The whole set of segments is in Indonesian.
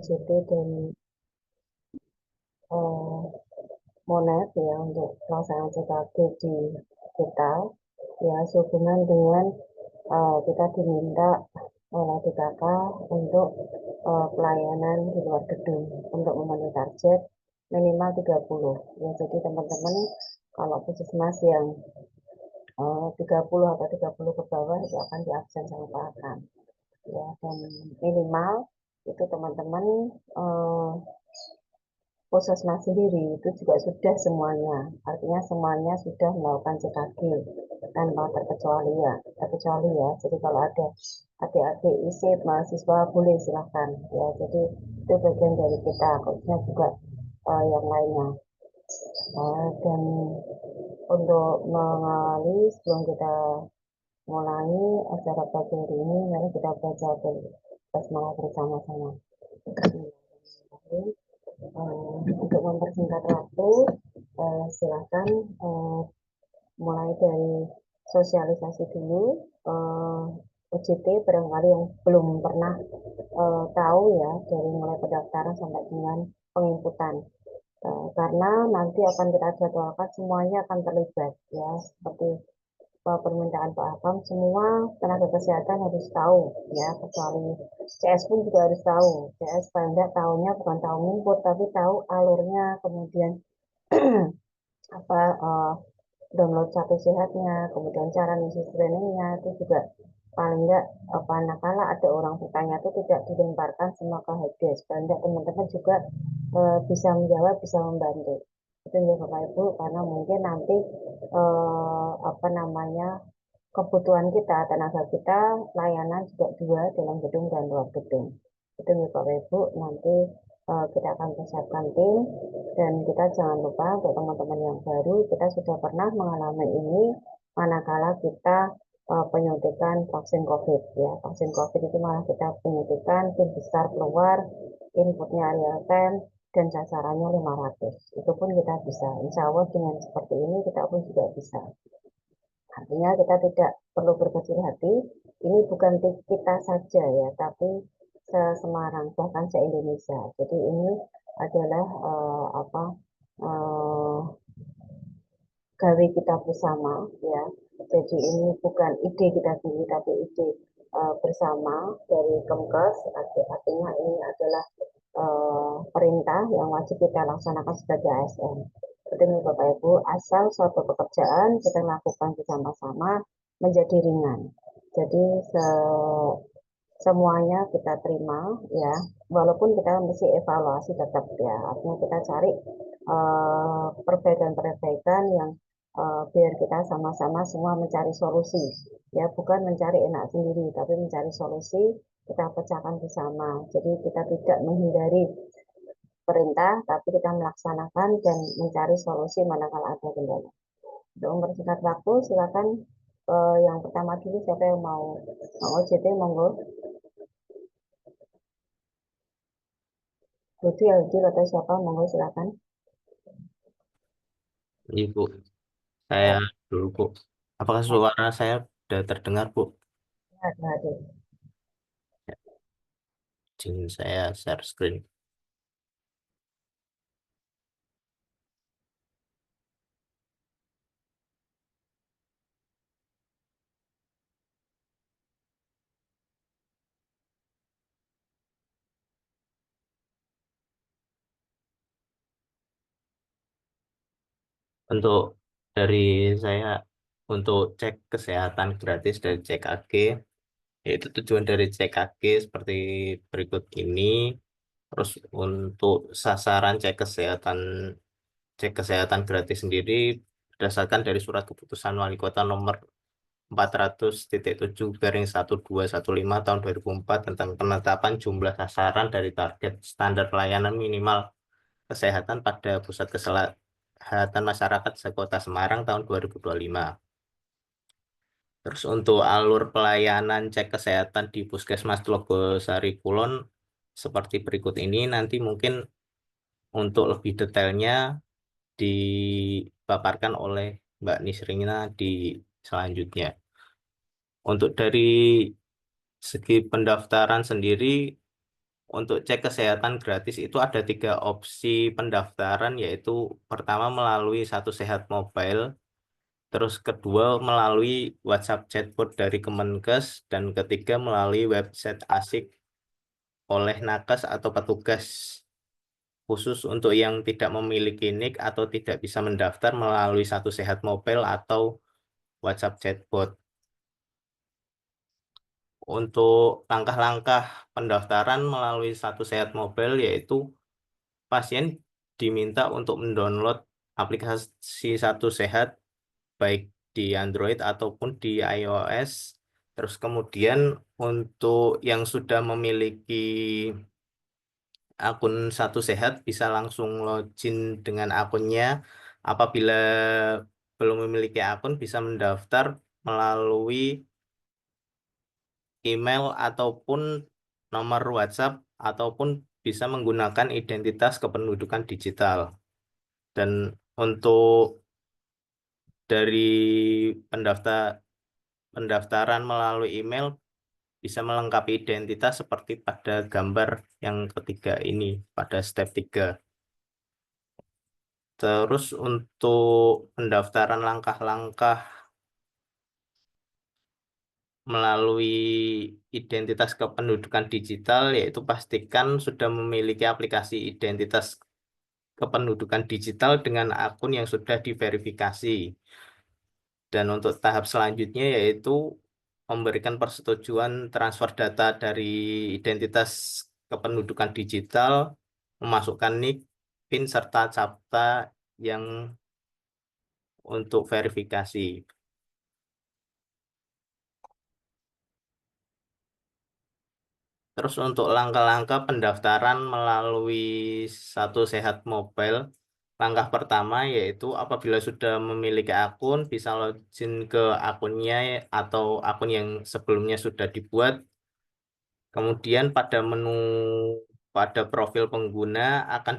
JT dan eh, Monet ya untuk pelaksanaan CKG di kita ya sehubungan dengan kita diminta oleh DKK untuk pelayanan di luar gedung untuk memenuhi target minimal 30 ya. Jadi teman-teman kalau puskesmas yang 30 atau 30 ke bawah itu akan diabsen sama Pak Akam ya. Dan minimal itu teman-teman puskesmas sendiri itu juga sudah semuanya, artinya semuanya sudah melakukan CKG tanpa terkecuali ya. Jadi kalau ada adik-adik ISIP mahasiswa boleh silahkan ya. Jadi itu bagian dari kita, khususnya juga yang lainnya. Dan untuk mengawali sebelum kita mulai acara pagi hari ini, mari kita baca basmalah bersama-sama. Untuk mempersingkat waktu, silakan mulai dari sosialisasi dulu. UJT barangkali yang belum pernah tahu ya, dari mulai pendaftaran sampai dengan penginputan. Karena nanti akan kita jadwalkan semuanya akan terlibat ya, seperti permintaan Pak Akam, semua tenaga kesehatan harus tahu ya, kecuali CS pun juga harus tahu. CS paling tidak tahunya bukan tahu input, tapi tahu alurnya, kemudian apa download satu sehatnya, kemudian cara ngisi trainingnya itu juga paling enggak manakala ada orang bertanya itu tidak dilemparkan semua ke HDS, paling enggak teman-teman juga bisa menjawab, bisa membantu. Itu ya Bapak Ibu, karena mungkin nanti apa namanya, kebutuhan kita, tenaga kita, layanan juga dua, dalam gedung dan luar gedung. Itu nih Bapak Ibu, nanti kita akan persiapkan tim, dan kita jangan lupa untuk teman-teman yang baru, kita sudah pernah mengalami ini manakala kita penyuntikan vaksin COVID ya. Vaksin COVID itu malah kita penyuntikan, tim besar keluar, inputnya real time, dan sasarannya 500. Itu pun kita bisa. Insya Allah dengan seperti ini kita pun juga bisa. Artinya kita tidak perlu berkecil hati. Ini bukan kita saja ya, tapi se-Semarang bahkan se-Indonesia. Jadi ini adalah gawe kita bersama ya. Jadi ini bukan ide kita sendiri, tapi ide bersama dari Kemkes. Artinya ini adalah perintah yang wajib kita laksanakan sebagai ASN. Jadi Bapak Ibu, asal suatu pekerjaan kita lakukan bersama-sama menjadi ringan. Jadi semuanya kita terima ya, walaupun kita mesti evaluasi tetap ya. Artinya kita cari perbaikan-perbaikan yang biar kita sama-sama semua mencari solusi ya, bukan mencari enak sendiri, tapi mencari solusi kita pecahkan bersama. Jadi kita tidak menghindari perintah, tapi kita melaksanakan dan mencari solusi manakala ada kendala. Untuk mempersingkat waktu, silakan yang pertama dulu, siapa yang mau OJT, monggo. Budi Aldi atau siapa, monggo silakan. Ibu, saya Ya, dulu, Bu. Apakah suara saya sudah terdengar, Bu? ada. Izin saya share screen. Untuk dari saya, untuk cek kesehatan gratis dari CKG, yaitu tujuan dari CKG seperti berikut ini. Terus untuk sasaran cek kesehatan gratis sendiri berdasarkan dari surat keputusan Wali Kota nomor 400.7/1215 tahun 2004 tentang penetapan jumlah sasaran dari target standar pelayanan minimal kesehatan pada pusat kesehatan masyarakat sekota Semarang tahun 2025. Terus untuk alur pelayanan cek kesehatan di Puskesmas Tlogosari Kulon seperti berikut ini. Nanti mungkin untuk lebih detailnya dipaparkan oleh Mbak Nisrina di selanjutnya. Untuk dari segi pendaftaran sendiri, Untuk cek kesehatan gratis itu ada 3 opsi pendaftaran, yaitu pertama melalui Satu Sehat Mobile, terus kedua melalui WhatsApp chatbot dari Kemenkes, dan ketiga melalui website asik oleh nakes atau petugas. Khusus untuk yang tidak memiliki NIK atau tidak bisa mendaftar melalui Satu Sehat Mobile atau WhatsApp chatbot. Untuk langkah-langkah pendaftaran melalui Satu Sehat Mobile, yaitu pasien diminta untuk mendownload aplikasi Satu Sehat baik di Android ataupun di iOS. Terus kemudian untuk yang sudah memiliki akun Satu Sehat bisa langsung login dengan akunnya. Apabila belum memiliki akun bisa mendaftar melalui email ataupun nomor WhatsApp ataupun bisa menggunakan identitas kependudukan digital. Dan untuk dari pendaftaran melalui email bisa melengkapi identitas seperti pada gambar yang ketiga ini, pada step 3. Terus untuk pendaftaran langkah-langkah melalui identitas kependudukan digital, yaitu pastikan sudah memiliki aplikasi identitas kependudukan digital dengan akun yang sudah diverifikasi. Dan untuk tahap selanjutnya yaitu memberikan persetujuan transfer data dari identitas kependudukan digital, memasukkan NIK, PIN, serta CAPTCHA yang untuk verifikasi. Terus untuk langkah-langkah pendaftaran melalui Satu Sehat Mobile, langkah pertama yaitu apabila sudah memiliki akun, bisa login ke akunnya atau akun yang sebelumnya sudah dibuat. Kemudian pada profil pengguna akan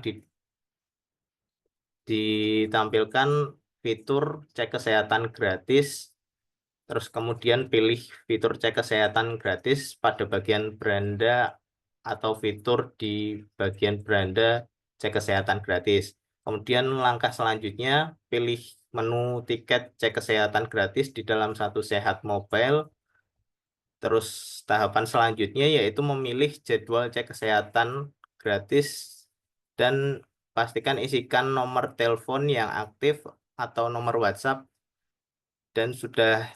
ditampilkan fitur cek kesehatan gratis. Terus kemudian pilih fitur cek kesehatan gratis pada bagian beranda atau fitur di bagian beranda cek kesehatan gratis. Kemudian langkah selanjutnya pilih menu tiket cek kesehatan gratis di dalam Satu Sehat Mobile. Terus tahapan selanjutnya yaitu memilih jadwal cek kesehatan gratis dan pastikan isikan nomor telepon yang aktif atau nomor WhatsApp dan sudah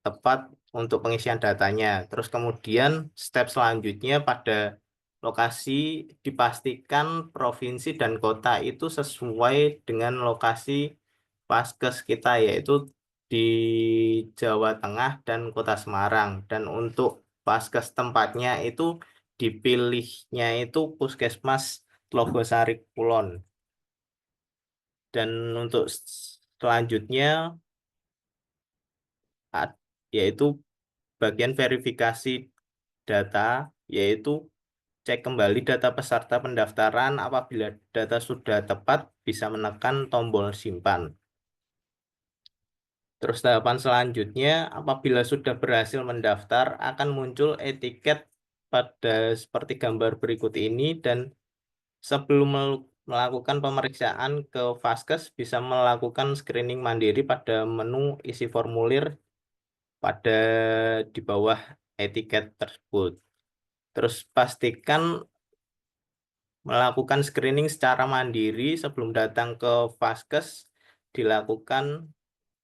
tepat untuk pengisian datanya. Terus kemudian step selanjutnya pada lokasi dipastikan provinsi dan kota itu sesuai dengan lokasi Vaskes kita, yaitu di Jawa Tengah dan Kota Semarang. Dan untuk Vaskes tempatnya itu dipilihnya itu Puskesmas Tlogosari Kulon. Dan untuk selanjutnya yaitu bagian verifikasi data, yaitu cek kembali data peserta pendaftaran. Apabila data sudah tepat, bisa menekan tombol simpan. Terus tahapan selanjutnya, apabila sudah berhasil mendaftar, akan muncul etiket pada seperti gambar berikut ini, dan sebelum melakukan pemeriksaan ke Vaskes, bisa melakukan screening mandiri pada menu isi formulir pada di bawah etiket tersebut. Terus pastikan melakukan screening secara mandiri sebelum datang ke Vaskes, dilakukan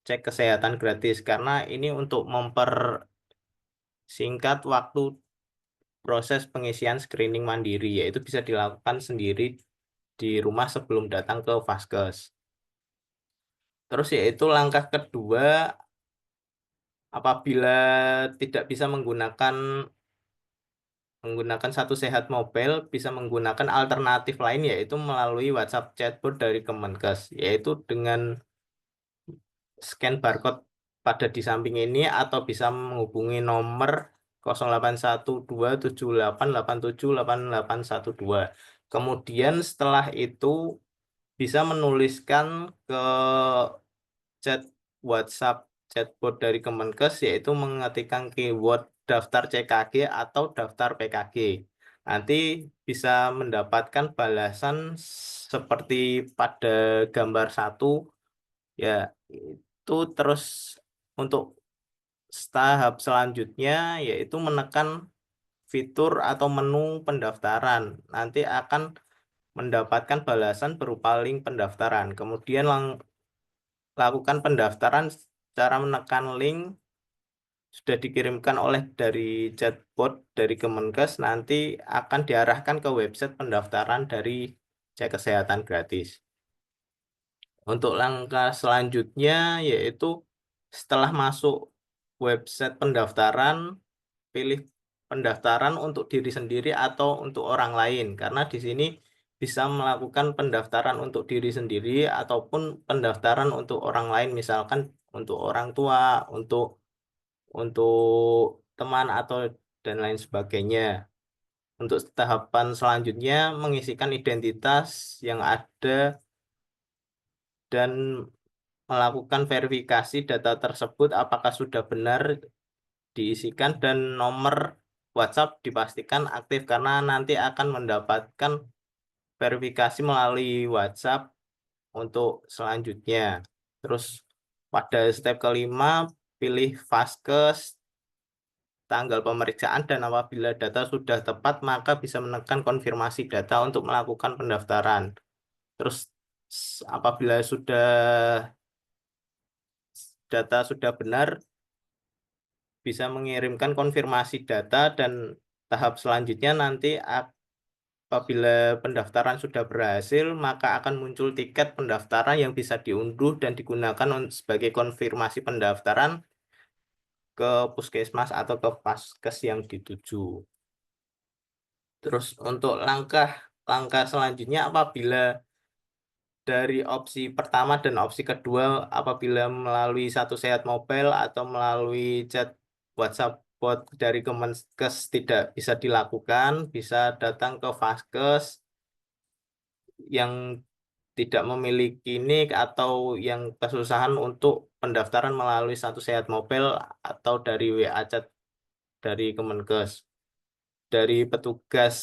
cek kesehatan gratis karena ini untuk mempersingkat waktu proses pengisian screening mandiri, yaitu bisa dilakukan sendiri di rumah sebelum datang ke Vaskes. Terus yaitu langkah kedua, apabila tidak bisa menggunakan Satu Sehat Mobile, bisa menggunakan alternatif lain yaitu melalui WhatsApp chatbot dari Kemenkes, yaitu dengan scan barcode pada di samping ini atau bisa menghubungi nomor 081278878812. Kemudian setelah itu bisa menuliskan ke chat WhatsApp chatbot dari Kemenkes, yaitu mengetikkan keyword daftar CKG atau daftar PKG. nanti bisa mendapatkan balasan seperti pada gambar 1 ya itu. Terus untuk tahap selanjutnya yaitu menekan fitur atau menu pendaftaran. Nanti akan mendapatkan balasan berupa link pendaftaran. Kemudian lakukan pendaftaran cara menekan link sudah dikirimkan oleh dari chatbot dari Kemenkes, nanti akan diarahkan ke website pendaftaran dari cek kesehatan gratis. Untuk langkah selanjutnya yaitu setelah masuk website pendaftaran, pilih pendaftaran untuk diri sendiri atau untuk orang lain, karena di sini bisa melakukan pendaftaran untuk diri sendiri ataupun pendaftaran untuk orang lain, misalkan untuk orang tua, untuk teman atau dan lain sebagainya. Untuk tahapan selanjutnya mengisikan identitas yang ada dan melakukan verifikasi data tersebut apakah sudah benar diisikan, dan nomor WhatsApp dipastikan aktif karena nanti akan mendapatkan verifikasi melalui WhatsApp untuk selanjutnya. Terus pada step kelima pilih Vaskes, tanggal pemeriksaan, dan apabila data sudah tepat maka bisa menekan konfirmasi data untuk melakukan pendaftaran. Terus apabila data sudah benar bisa mengirimkan konfirmasi data, dan tahap selanjutnya nanti apabila pendaftaran sudah berhasil maka akan muncul tiket pendaftaran yang bisa diunduh dan digunakan sebagai konfirmasi pendaftaran ke puskesmas atau ke vaskes yang dituju. Terus untuk langkah selanjutnya apabila dari opsi pertama dan opsi kedua, apabila melalui Satu Sehat Mobile atau melalui chat WhatsApp bot dari Kemenkes tidak bisa dilakukan, bisa datang ke vaskes yang tidak memiliki NIK atau yang kesusahan untuk pendaftaran melalui Satu Sehat Mobile atau dari WA chat dari Kemenkes. Dari petugas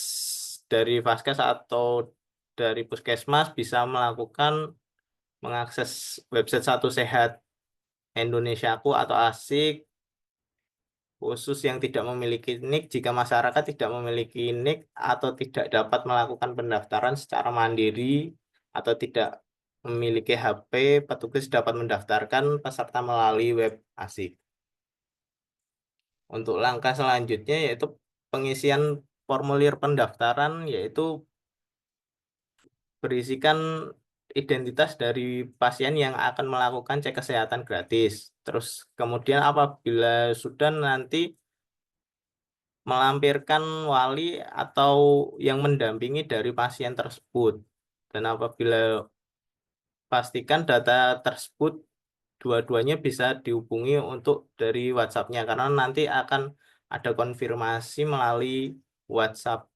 dari vaskes atau dari puskesmas bisa mengakses website Satu Sehat Indonesiaku atau ASIK khusus yang tidak memiliki NIK. Jika masyarakat tidak memiliki NIK atau tidak dapat melakukan pendaftaran secara mandiri atau tidak memiliki HP, petugas dapat mendaftarkan peserta melalui web ASIK. Untuk langkah selanjutnya yaitu pengisian formulir pendaftaran, yaitu berisikan identitas dari pasien yang akan melakukan cek kesehatan gratis. Terus kemudian apabila sudah nanti melampirkan wali atau yang mendampingi dari pasien tersebut. Dan apabila pastikan data tersebut dua-duanya bisa dihubungi untuk dari WhatsApp-nya, karena nanti akan ada konfirmasi melalui WhatsApp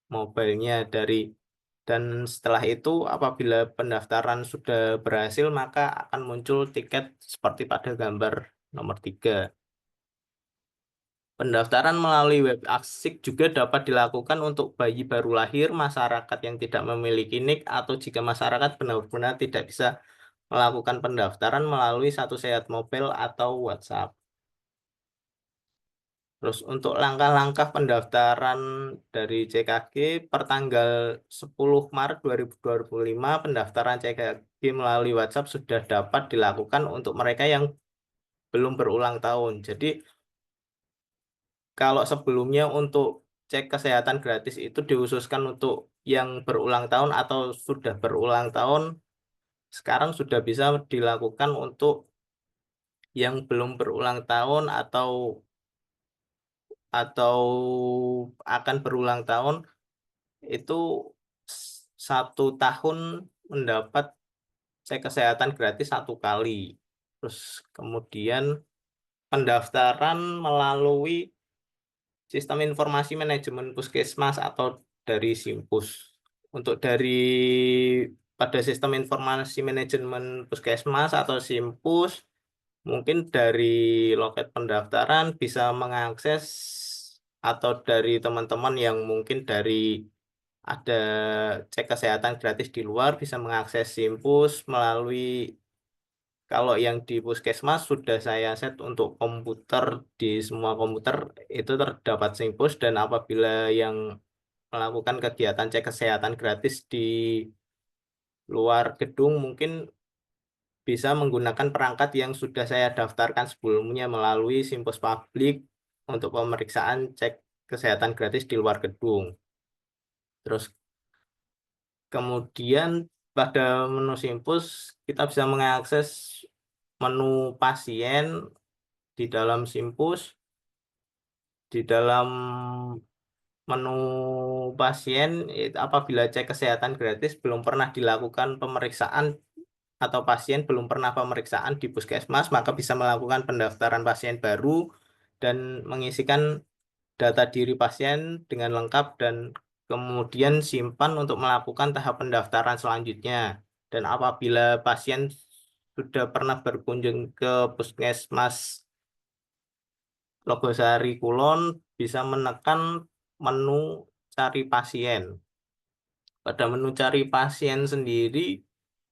mobile-nya dan setelah itu apabila pendaftaran sudah berhasil maka akan muncul tiket seperti pada gambar nomor 3. Pendaftaran melalui web ASIK juga dapat dilakukan untuk bayi baru lahir, masyarakat yang tidak memiliki NIK, atau jika masyarakat benar-benar tidak bisa melakukan pendaftaran melalui Satu Sehat Mobile atau WhatsApp. Terus untuk langkah-langkah pendaftaran dari CKG pertanggal 10 Maret 2025, pendaftaran CKG melalui WhatsApp sudah dapat dilakukan untuk mereka yang belum berulang tahun. Jadi kalau sebelumnya untuk cek kesehatan gratis itu dikhususkan untuk yang berulang tahun atau sudah berulang tahun, sekarang sudah bisa dilakukan untuk yang belum berulang tahun atau akan berulang tahun. Itu 1 tahun mendapat cek kesehatan gratis 1 kali. Terus kemudian pendaftaran melalui sistem informasi manajemen puskesmas atau dari Simpus. Untuk pada sistem informasi manajemen puskesmas atau Simpus, mungkin dari loket pendaftaran bisa mengakses atau dari teman-teman yang mungkin dari ada cek kesehatan gratis di luar bisa mengakses Simpus melalui, kalau yang di puskesmas sudah saya set untuk komputer, di semua komputer itu terdapat Simpus, dan apabila yang melakukan kegiatan cek kesehatan gratis di luar gedung mungkin bisa menggunakan perangkat yang sudah saya daftarkan sebelumnya melalui Simpus Publik untuk pemeriksaan cek kesehatan gratis di luar gedung. Terus kemudian pada menu Simpus kita bisa mengakses menu pasien di dalam Simpus. Di dalam menu pasien, apabila cek kesehatan gratis belum pernah dilakukan pemeriksaan atau pasien belum pernah pemeriksaan di puskesmas, maka bisa melakukan pendaftaran pasien baru dan mengisikan data diri pasien dengan lengkap dan kemudian simpan untuk melakukan tahap pendaftaran selanjutnya. Dan apabila pasien sudah pernah berkunjung ke puskesmas Logosari Kulon, bisa menekan menu cari pasien. Pada menu cari pasien sendiri,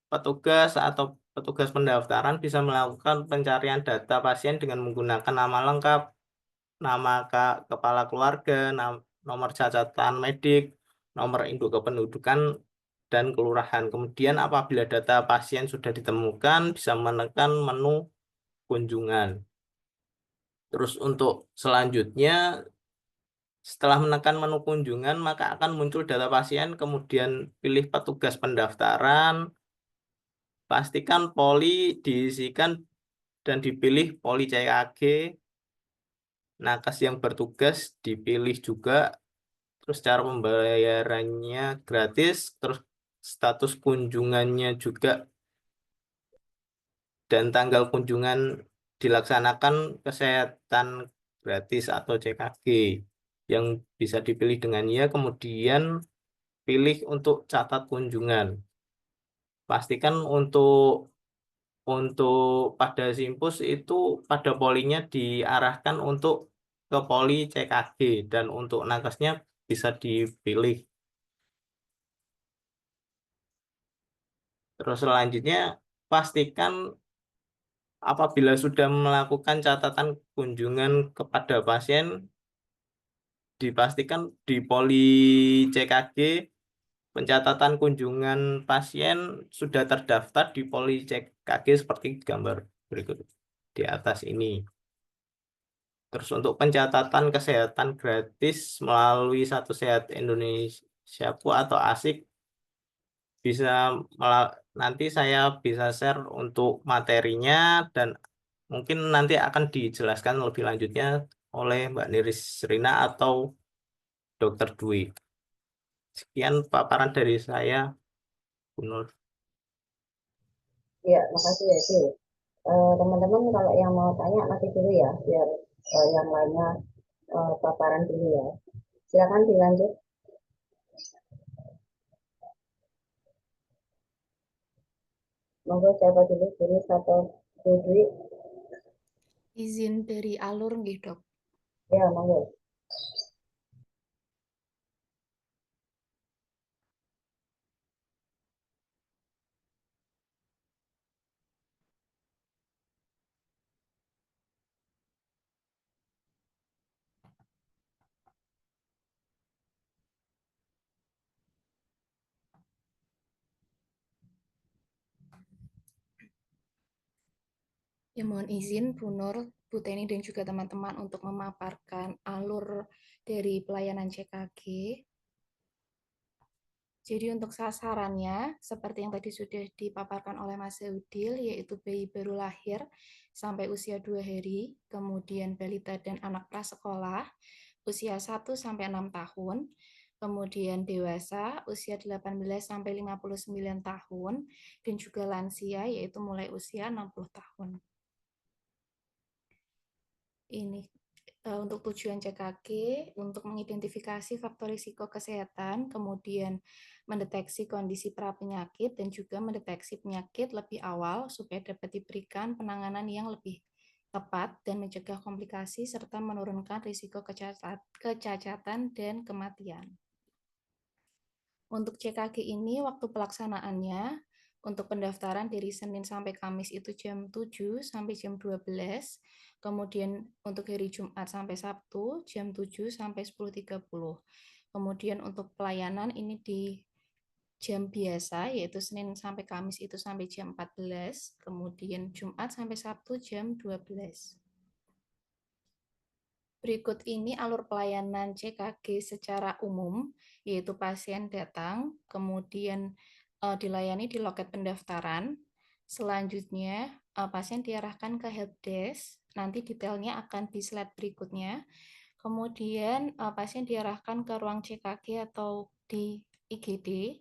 petugas atau petugas pendaftaran bisa melakukan pencarian data pasien dengan menggunakan nama lengkap, nama kepala keluarga, nomor catatan medik, nomor induk kependudukan, dan kelurahan. Kemudian apabila data pasien sudah ditemukan, bisa menekan menu kunjungan. Terus untuk selanjutnya, setelah menekan menu kunjungan, maka akan muncul data pasien, kemudian pilih petugas pendaftaran, pastikan poli diisikan dan dipilih poli CKG, nakes yang bertugas dipilih juga, terus cara pembayarannya gratis, terus status kunjungannya juga, dan tanggal kunjungan dilaksanakan kesehatan gratis atau CKG yang bisa dipilih dengan ya, kemudian pilih untuk catat kunjungan. Pastikan untuk pada Simpus itu pada polinya diarahkan untuk ke poli CKG dan untuk nakesnya bisa dipilih. Terus selanjutnya pastikan apabila sudah melakukan catatan kunjungan kepada pasien, dipastikan di poli CKG pencatatan kunjungan pasien sudah terdaftar di poli CKG seperti gambar berikut di atas ini. Terus untuk pencatatan kesehatan gratis melalui Satu Sehat Indonesiaku atau ASIK, bisa nanti saya bisa share untuk materinya dan mungkin nanti akan dijelaskan lebih lanjutnya oleh Mbak Niris Rina atau Dr. Dwi. Sekian paparan dari saya, Bu Nur. Ya, makasih ya, Sil. Teman-teman kalau yang mau tanya nanti dulu ya, biar yang lainnya paparan dulu ya. Silakan dilanjut. Monggo siapa dulu, Turis atau Dwi? Izin dari alur nggih, Dok. Ya, monggo. Ya, mohon izin Bu Nur, Bu Teni dan juga teman-teman untuk memaparkan alur dari pelayanan CKG. Jadi untuk sasarannya, seperti yang tadi sudah dipaparkan oleh Mas Eudil, yaitu bayi baru lahir sampai usia 2 hari, kemudian balita dan anak prasekolah, usia 1 sampai 6 tahun, kemudian dewasa usia 18 sampai 59 tahun, dan juga lansia yaitu mulai usia 60 tahun. Ini untuk tujuan CKG, untuk mengidentifikasi faktor risiko kesehatan, kemudian mendeteksi kondisi prapenyakit, dan juga mendeteksi penyakit lebih awal supaya dapat diberikan penanganan yang lebih tepat dan mencegah komplikasi serta menurunkan risiko kecacatan dan kematian. Untuk CKG ini waktu pelaksanaannya untuk pendaftaran dari Senin sampai Kamis itu jam 7 sampai jam 12, kemudian untuk hari Jumat sampai Sabtu jam 7 sampai 10.30. Kemudian untuk pelayanan ini di jam biasa yaitu Senin sampai Kamis itu sampai jam 14, kemudian Jumat sampai Sabtu jam 12. Berikut ini alur pelayanan CKG secara umum, yaitu pasien datang, kemudian dilayani di loket pendaftaran. Selanjutnya, pasien diarahkan ke helpdesk, nanti detailnya akan di slide berikutnya. Kemudian, pasien diarahkan ke ruang CKG atau di IGD.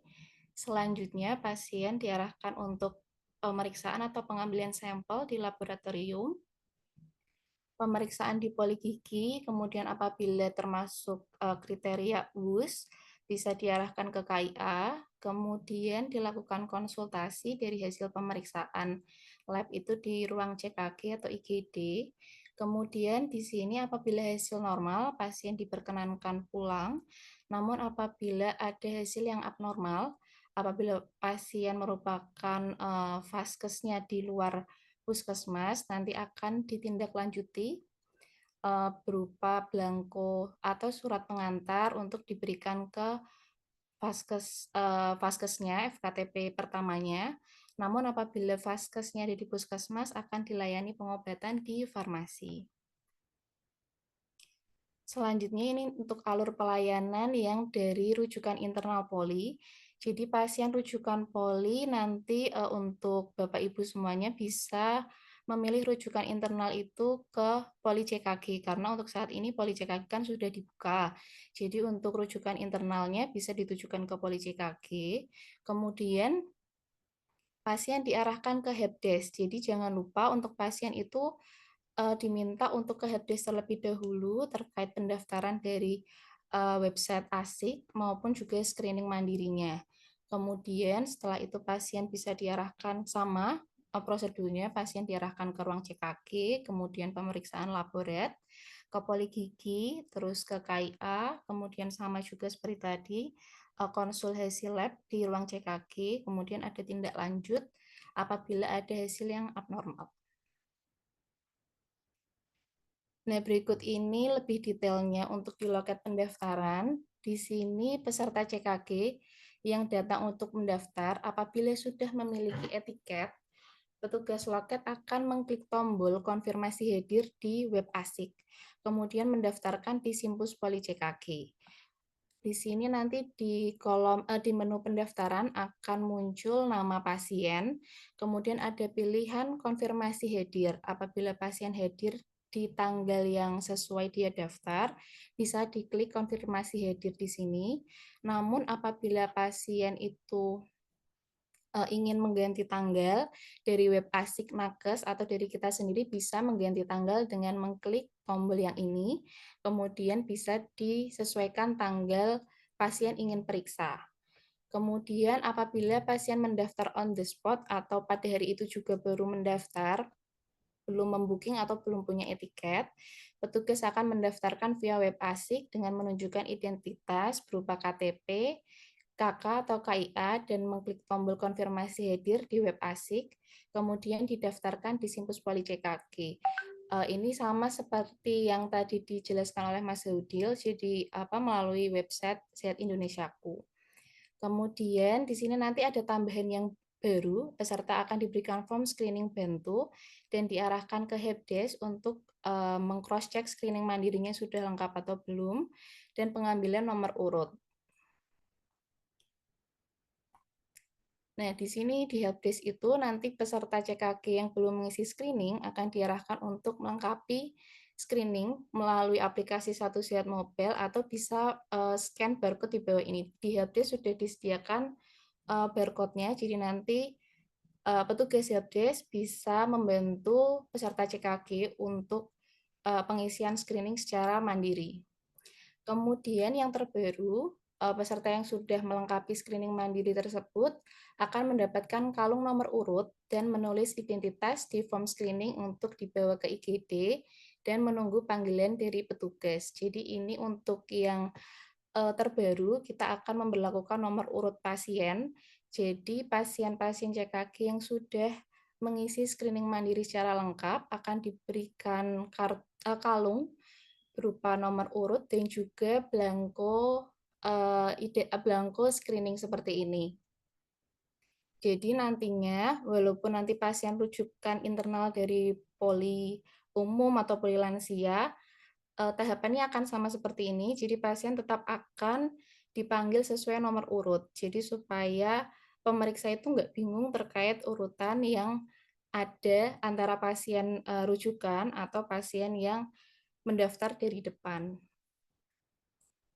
Selanjutnya, pasien diarahkan untuk pemeriksaan atau pengambilan sampel di laboratorium. Pemeriksaan di poligigi, kemudian apabila termasuk kriteria US, bisa diarahkan ke KIA, kemudian dilakukan konsultasi dari hasil pemeriksaan lab itu di ruang CKG atau IGD. Kemudian di sini apabila hasil normal, pasien diperkenankan pulang, namun apabila ada hasil yang abnormal, apabila pasien merupakan vaskesnya di luar puskesmas, nanti akan ditindaklanjuti berupa belangko atau surat pengantar untuk diberikan ke vaskesnya, FKTP pertamanya. Namun apabila vaskesnya ada di puskesmas, akan dilayani pengobatan di farmasi. Selanjutnya ini untuk alur pelayanan yang dari rujukan internal poli. Jadi pasien rujukan poli nanti untuk Bapak Ibu semuanya bisa memilih rujukan internal itu ke poli CKG karena untuk saat ini poli CKG kan sudah dibuka. Jadi untuk rujukan internalnya bisa ditujukan ke poli CKG. Kemudian pasien diarahkan ke helpdesk. Jadi jangan lupa untuk pasien itu diminta untuk ke helpdesk terlebih dahulu terkait pendaftaran dari website ASIK maupun juga screening mandirinya. Kemudian setelah itu pasien bisa diarahkan sama prosedurnya, pasien diarahkan ke ruang CKG, kemudian pemeriksaan laborat, ke poligigi, terus ke KIA, kemudian sama juga seperti tadi, konsul hasil lab di ruang CKG, kemudian ada tindak lanjut apabila ada hasil yang abnormal. Nah, berikut ini lebih detailnya untuk di loket pendaftaran. Di sini peserta CKG yang datang untuk mendaftar apabila sudah memiliki etiket, petugas loket akan mengklik tombol konfirmasi hadir di web ASIK, kemudian mendaftarkan di Simpus Poli CKG. Di sini nanti di kolom di menu pendaftaran akan muncul nama pasien, kemudian ada pilihan konfirmasi hadir. Apabila pasien hadir di tanggal yang sesuai dia daftar, bisa diklik konfirmasi hadir di sini. Namun apabila pasien itu ingin mengganti tanggal dari web ASIK Nakes atau dari kita sendiri bisa mengganti tanggal dengan mengklik tombol yang ini, kemudian bisa disesuaikan tanggal pasien ingin periksa. Kemudian apabila pasien mendaftar on the spot atau pada hari itu juga baru mendaftar, belum membooking atau belum punya etiket, petugas akan mendaftarkan via web ASIK dengan menunjukkan identitas berupa KTP, KK atau KIA dan mengklik tombol konfirmasi hadir di web ASIK, kemudian didaftarkan di Simpus Poli CKG. Ini sama seperti yang tadi dijelaskan oleh Mas Hudil, jadi melalui website Sehat Indonesiaku. Kemudian di sini nanti ada tambahan yang baru, peserta akan diberikan form screening bantu dan diarahkan ke helpdesk untuk meng-cross-check screening mandirinya sudah lengkap atau belum, dan pengambilan nomor urut. Nah, di sini di helpdesk itu nanti peserta CKG yang belum mengisi screening akan diarahkan untuk melengkapi screening melalui aplikasi Satu Sehat Mobile atau bisa scan barcode di bawah ini. Di helpdesk sudah disediakan barcode-nya, jadi nanti petugas helpdesk bisa membantu peserta CKG untuk pengisian screening secara mandiri. Kemudian yang terbaru, peserta yang sudah melengkapi screening mandiri tersebut akan mendapatkan kalung nomor urut dan menulis identitas di form screening untuk dibawa ke IGD dan menunggu panggilan dari petugas. Jadi ini untuk yang terbaru, kita akan memberlakukan nomor urut pasien. Jadi pasien-pasien CKG yang sudah mengisi screening mandiri secara lengkap akan diberikan kalung berupa nomor urut dan juga belangko screening seperti ini. Jadi nantinya, walaupun nanti pasien rujukan internal dari poli umum atau poli lansia, tahapannya akan sama seperti ini. Jadi pasien tetap akan dipanggil sesuai nomor urut. Jadi supaya pemeriksa itu nggak bingung terkait urutan yang ada antara pasien rujukan atau pasien yang mendaftar dari depan.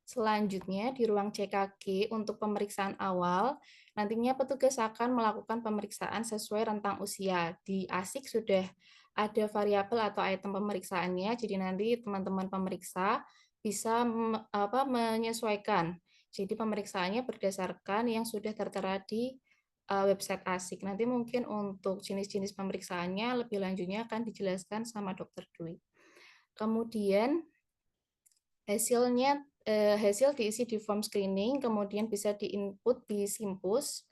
Selanjutnya, di ruang CKG untuk pemeriksaan awal, nantinya petugas akan melakukan pemeriksaan sesuai rentang usia. Di ASIK sudah ada variabel atau item pemeriksaannya, jadi nanti teman-teman pemeriksa bisa menyesuaikan. Jadi pemeriksaan berdasarkan yang sudah tertera di website ASIK. Nanti mungkin untuk jenis-jenis pemeriksaannya lebih lanjutnya akan dijelaskan sama Dr. Dwi. Kemudian hasil diisi di form screening, kemudian bisa diinput di Simpus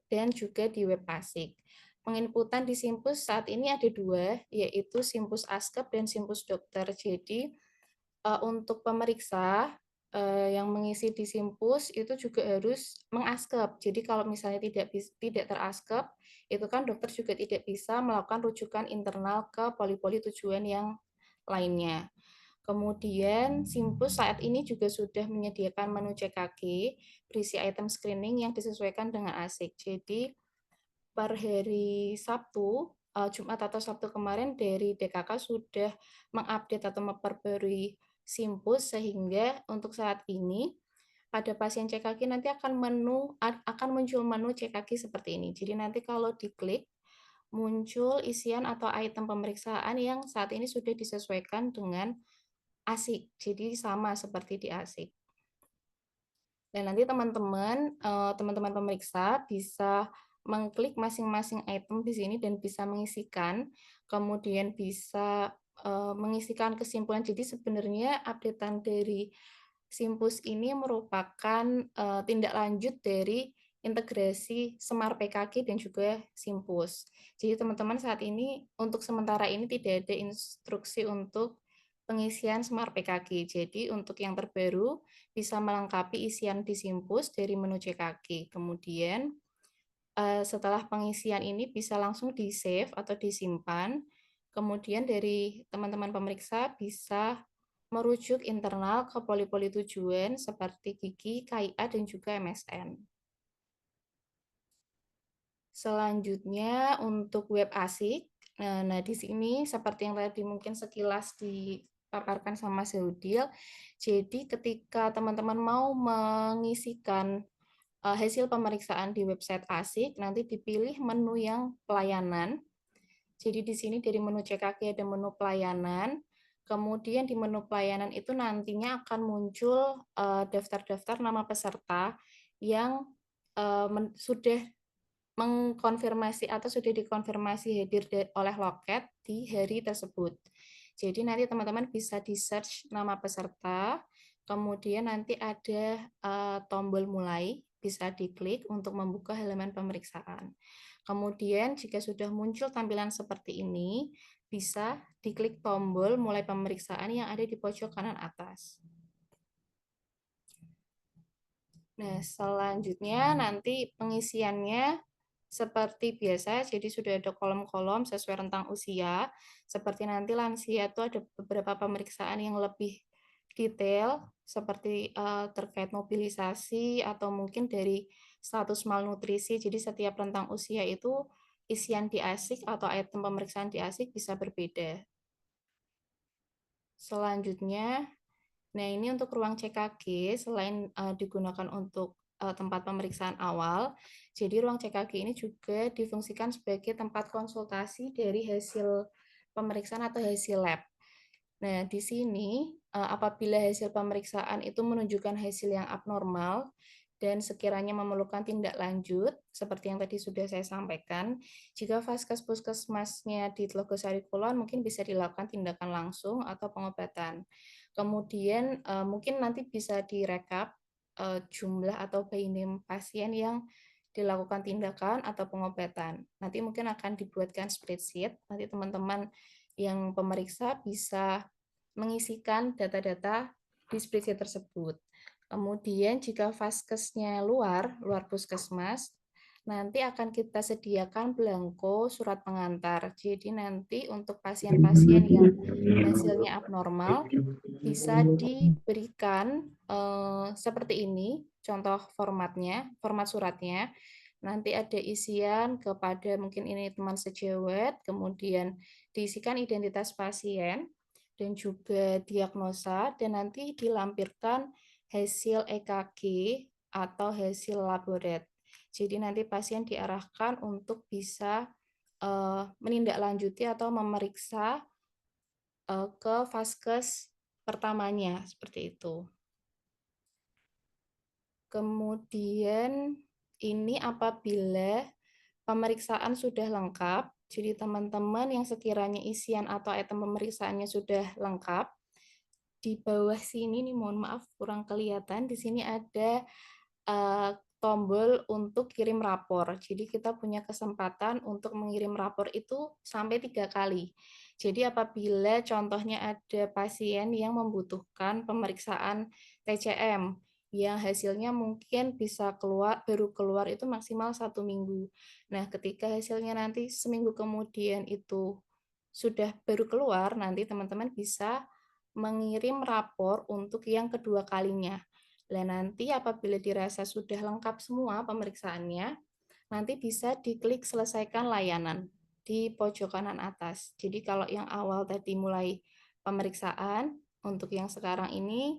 dan juga di web ASIK. Penginputan di Simpus saat ini ada 2, yaitu Simpus Askep dan Simpus Dokter. Jadi untuk pemeriksa yang mengisi di Simpus itu juga harus mengaskep. Jadi kalau misalnya tidak teraskep, itu kan dokter juga tidak bisa melakukan rujukan internal ke poli-poli tujuan yang lainnya. Kemudian Simpus saat ini juga sudah menyediakan menu CKG berisi item screening yang disesuaikan dengan ASIK. Jadi per hari Sabtu, Jumat atau Sabtu kemarin dari DKK sudah mengupdate atau memperbarui Simpus sehingga untuk saat ini pada pasien CKG nanti akan muncul menu CKG seperti ini. Jadi nanti kalau diklik muncul isian atau item pemeriksaan yang saat ini sudah disesuaikan dengan ASIK, jadi sama seperti di ASIK. Dan nanti teman-teman pemeriksa bisa mengklik masing-masing item di sini dan bisa mengisikan, kemudian bisa mengisikan kesimpulan. Jadi sebenarnya updatean dari Simpus ini merupakan tindak lanjut dari integrasi Semar PKG dan juga Simpus. Jadi teman-teman saat ini untuk sementara ini tidak ada instruksi untuk pengisian Smart PKG. Jadi untuk yang terbaru bisa melengkapi isian di Simpus dari menu CKG. Kemudian setelah pengisian ini bisa langsung di-save atau disimpan. Kemudian dari teman-teman pemeriksa bisa merujuk internal ke poli-poli tujuan seperti gigi, KIA, dan juga MSN. Selanjutnya untuk web ASIK. Nah, di sini seperti yang tadi mungkin sekilas dipaparkan sama Seudil. Jadi ketika teman-teman mau mengisikan hasil pemeriksaan di website ASIK, nanti dipilih menu yang pelayanan. Jadi di sini dari menu CKG ada menu pelayanan. Kemudian di menu pelayanan itu nantinya akan muncul daftar-daftar nama peserta yang sudah mengkonfirmasi atau sudah dikonfirmasi hadir oleh loket di hari tersebut. Jadi nanti teman-teman bisa di-search nama peserta, kemudian nanti ada tombol mulai, bisa diklik untuk membuka halaman pemeriksaan. Kemudian jika sudah muncul tampilan seperti ini, bisa diklik tombol mulai pemeriksaan yang ada di pojok kanan atas. Nah, selanjutnya nanti pengisiannya seperti biasa, jadi sudah ada kolom-kolom sesuai rentang usia. Seperti nanti lansia itu ada beberapa pemeriksaan yang lebih detail, seperti terkait mobilisasi atau mungkin dari status malnutrisi. Jadi setiap rentang usia itu isian di ASIK atau item pemeriksaan di ASIK bisa berbeda. Selanjutnya, nah ini untuk ruang CKG, selain digunakan untuk tempat pemeriksaan awal, jadi ruang CKG ini juga difungsikan sebagai tempat konsultasi dari hasil pemeriksaan atau hasil lab. Nah, di sini apabila hasil pemeriksaan itu menunjukkan hasil yang abnormal dan sekiranya memerlukan tindak lanjut, seperti yang tadi sudah saya sampaikan, jika Vaskes Puskesmasnya di Telogosari Kulon mungkin bisa dilakukan tindakan langsung atau pengobatan. Kemudian mungkin nanti bisa direkap jumlah atau by name pasien yang dilakukan tindakan atau pengobatan. Nanti mungkin akan dibuatkan spreadsheet, nanti teman-teman yang pemeriksa bisa mengisikan data-data di spreadsheet tersebut. Kemudian jika vaskesnya luar puskesmas, nanti akan kita sediakan belangko surat pengantar. Jadi nanti untuk pasien-pasien yang hasilnya abnormal bisa diberikan seperti ini, contoh formatnya, format suratnya. Nanti ada isian kepada mungkin ini teman sejawat, kemudian diisikan identitas pasien dan juga diagnosa, dan nanti dilampirkan hasil EKG atau hasil laborat. Jadi nanti pasien diarahkan untuk bisa menindaklanjuti atau memeriksa ke vaskes pertamanya, seperti itu. Kemudian ini apabila pemeriksaan sudah lengkap, jadi teman-teman yang sekiranya isian atau item pemeriksaannya sudah lengkap, di bawah sini nih mohon maaf kurang kelihatan, di sini ada tombol untuk kirim rapor. Jadi kita punya kesempatan untuk mengirim rapor itu sampai 3 kali. Jadi apabila contohnya ada pasien yang membutuhkan pemeriksaan TCM, yang hasilnya mungkin bisa baru keluar itu maksimal 1 minggu. Nah, ketika hasilnya nanti seminggu kemudian itu sudah baru keluar, nanti teman-teman bisa mengirim rapor untuk yang kedua kalinya. Dan nanti apabila dirasa sudah lengkap semua pemeriksaannya, nanti bisa diklik selesaikan layanan di pojok kanan atas. Jadi kalau yang awal tadi mulai pemeriksaan, untuk yang sekarang ini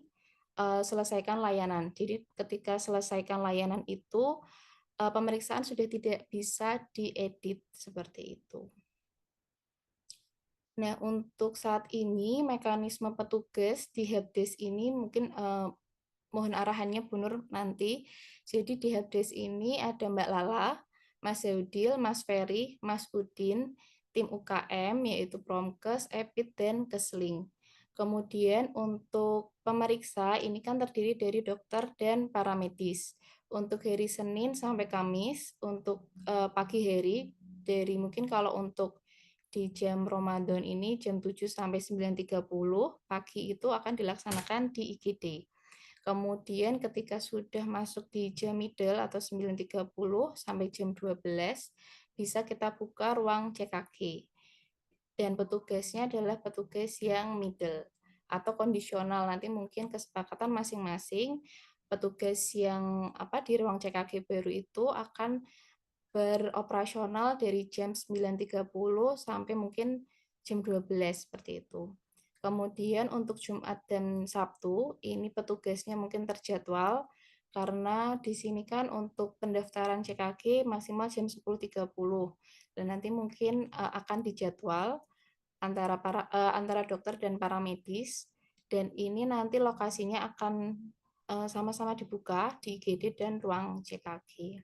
selesaikan layanan. Jadi ketika selesaikan layanan itu, pemeriksaan sudah tidak bisa diedit seperti itu. Nah, untuk saat ini mekanisme petugas di helpdesk ini mungkin mohon arahannya Bu Nur nanti. Jadi di helpdesk ini ada Mbak Lala, Mas Zaudil, Mas Ferry, Mas Udin, tim UKM yaitu Promkes, Epid, dan Kesling. Kemudian untuk pemeriksa ini kan terdiri dari dokter dan paramedis. Untuk hari Senin sampai Kamis, untuk pagi hari dari mungkin kalau untuk di jam Ramadan ini jam 7 sampai 9.30 pagi itu akan dilaksanakan di IGD. Kemudian ketika sudah masuk di jam middle atau 9.30 sampai jam 12 bisa kita buka ruang CKG. Dan petugasnya adalah petugas yang middle atau kondisional, nanti mungkin kesepakatan masing-masing petugas yang di ruang CKG baru itu akan beroperasional dari jam 9.30 sampai mungkin jam 12 seperti itu. Kemudian untuk Jumat dan Sabtu ini petugasnya mungkin terjadwal karena di sini kan untuk pendaftaran CKG maksimal jam 10.30 dan nanti mungkin akan dijadwal antara dokter dan paramedis, dan ini nanti lokasinya akan sama-sama dibuka di IGD dan ruang CKG.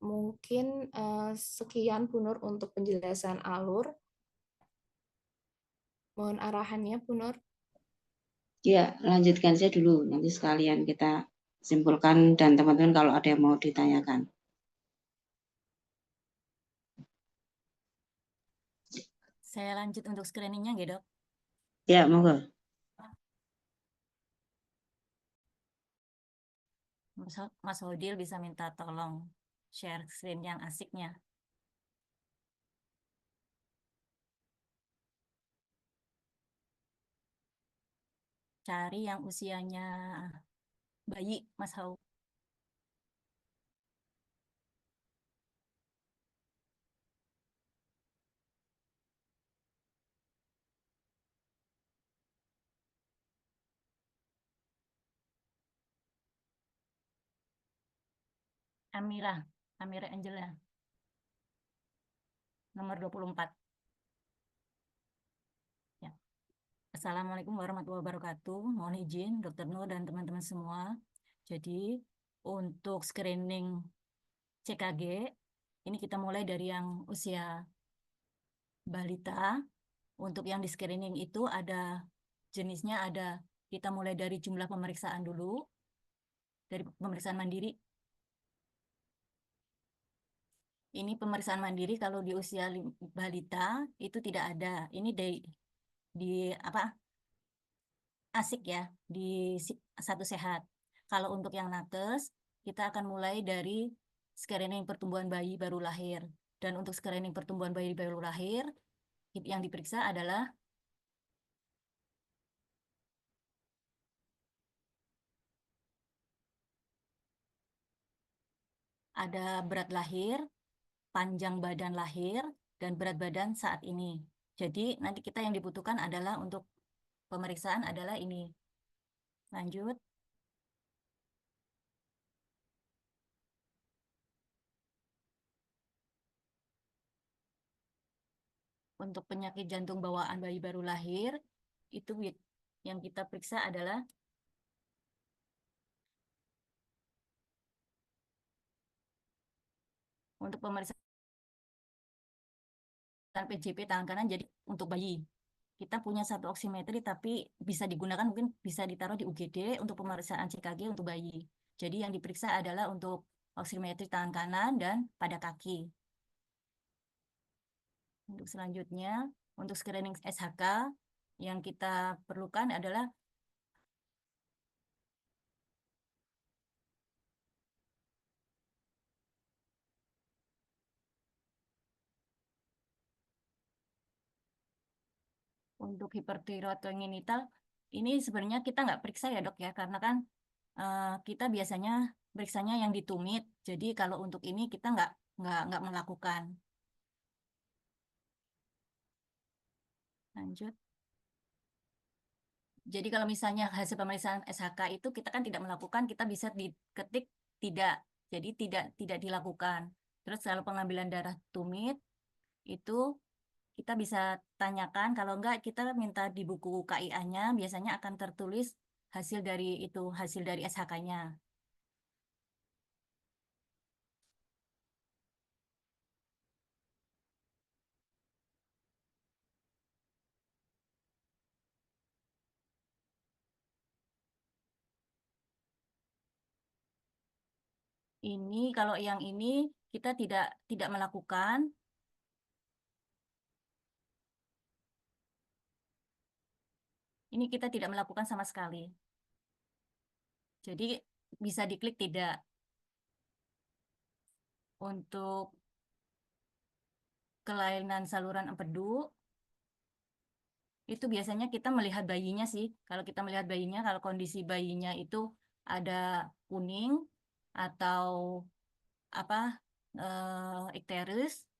Mungkin sekian Bu Nur untuk penjelasan alur. Mohon arahannya Bu Nur. Ya, lanjutkan saya dulu. Nanti sekalian kita simpulkan dan teman-teman kalau ada yang mau ditanyakan. Saya lanjut untuk screeningnya, ya, Dok? Ya, monggo. Mas Hodil bisa minta tolong share screen yang asiknya. Cari yang usianya bayi, Mas Hau. Amira Angela. Nomor 24. Assalamualaikum warahmatullahi wabarakatuh. Mohon izin Dr. Nur dan teman-teman semua. Jadi untuk screening CKG, ini kita mulai dari yang usia balita. Untuk yang di screening itu ada jenisnya, kita mulai dari jumlah pemeriksaan dulu, dari pemeriksaan mandiri. Ini pemeriksaan mandiri kalau di usia balita itu tidak ada. Ini di apa asik ya, di satu sehat. Kalau untuk yang nakes, kita akan mulai dari screening pertumbuhan bayi baru lahir. Dan untuk screening pertumbuhan bayi baru lahir, yang diperiksa adalah ada berat lahir, panjang badan lahir, dan berat badan saat ini. Jadi nanti kita yang dibutuhkan adalah untuk pemeriksaan adalah ini. Lanjut. Untuk penyakit jantung bawaan bayi baru lahir, itu yang kita periksa adalah untuk pemeriksaan PJP tangan kanan, jadi untuk bayi. Kita punya satu oximetry, tapi bisa digunakan, mungkin bisa ditaruh di UGD untuk pemeriksaan CKG untuk bayi. Jadi yang diperiksa adalah untuk oximetry tangan kanan dan pada kaki. Untuk selanjutnya, untuk screening SHK, yang kita perlukan adalah untuk hipertiroid congenital. Ini sebenarnya kita nggak periksa ya dok ya, karena kan kita biasanya periksanya yang ditumit. Jadi kalau untuk ini kita nggak melakukan. Lanjut. Jadi kalau misalnya hasil pemeriksaan SHK itu kita kan tidak melakukan, kita bisa diketik tidak. Jadi tidak dilakukan. Terus kalau pengambilan darah tumit itu kita bisa tanyakan, kalau enggak kita minta di buku KIA-nya biasanya akan tertulis hasil dari itu, hasil dari SHK-nya. Ini kalau yang ini kita tidak melakukan. Ini kita tidak melakukan sama sekali. Jadi bisa diklik tidak. Untuk kelainan saluran empedu, itu biasanya kita melihat bayinya sih. Kalau kita melihat bayinya, kalau kondisi bayinya itu ada kuning atau apa ikterus,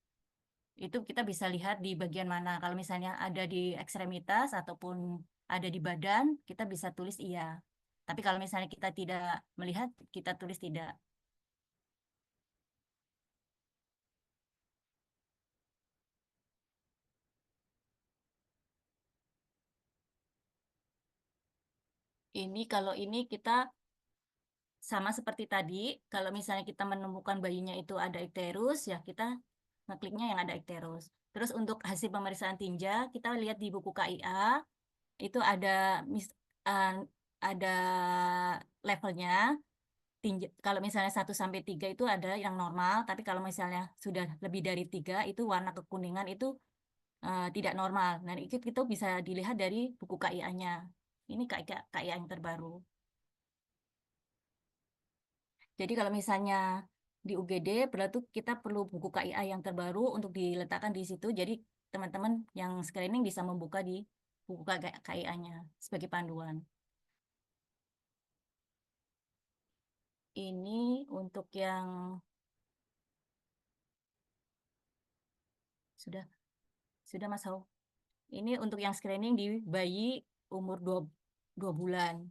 itu kita bisa lihat di bagian mana. Kalau misalnya ada di ekstremitas ataupun ada di badan, kita bisa tulis iya. Tapi kalau misalnya kita tidak melihat, kita tulis tidak. Ini kalau ini kita sama seperti tadi, kalau misalnya kita menemukan bayinya itu ada ikterus, ya kita ngekliknya yang ada ikterus. Terus untuk hasil pemeriksaan tinja, kita lihat di buku KIA, itu eh, ada levelnya. Kalau misalnya 1 sampai 3 itu ada yang normal, tapi kalau misalnya sudah lebih dari 3, itu warna kekuningan itu tidak normal. Nah, itu bisa dilihat dari buku KIA-nya. Ini KIA yang terbaru. Jadi kalau misalnya di UGD, berarti kita perlu buku KIA yang terbaru untuk diletakkan di situ. Jadi teman-teman yang screening bisa membuka di buku KIA-nya sebagai panduan. Ini untuk yang sudah Mas Hau. Ini untuk yang screening di bayi umur 2 bulan.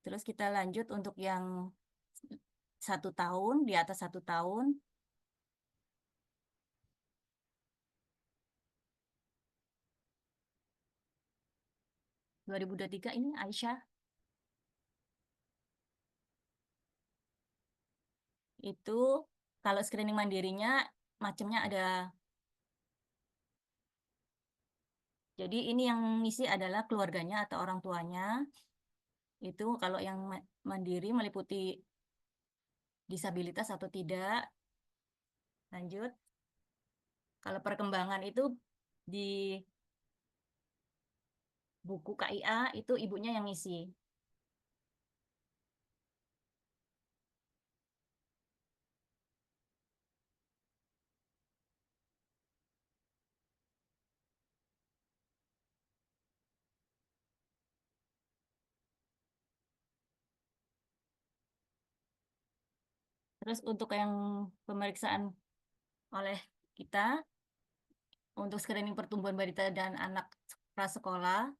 Terus kita lanjut untuk yang 1 tahun, di atas 1 tahun. 2023 ini Aisyah. Itu kalau screening mandirinya macamnya ada. Jadi ini yang ngisi adalah keluarganya atau orang tuanya. Itu kalau yang mandiri meliputi disabilitas atau tidak. Lanjut. Kalau perkembangan itu di buku KIA itu ibunya yang ngisi. Terus untuk yang pemeriksaan oleh kita, untuk screening pertumbuhan balita dan anak prasekolah,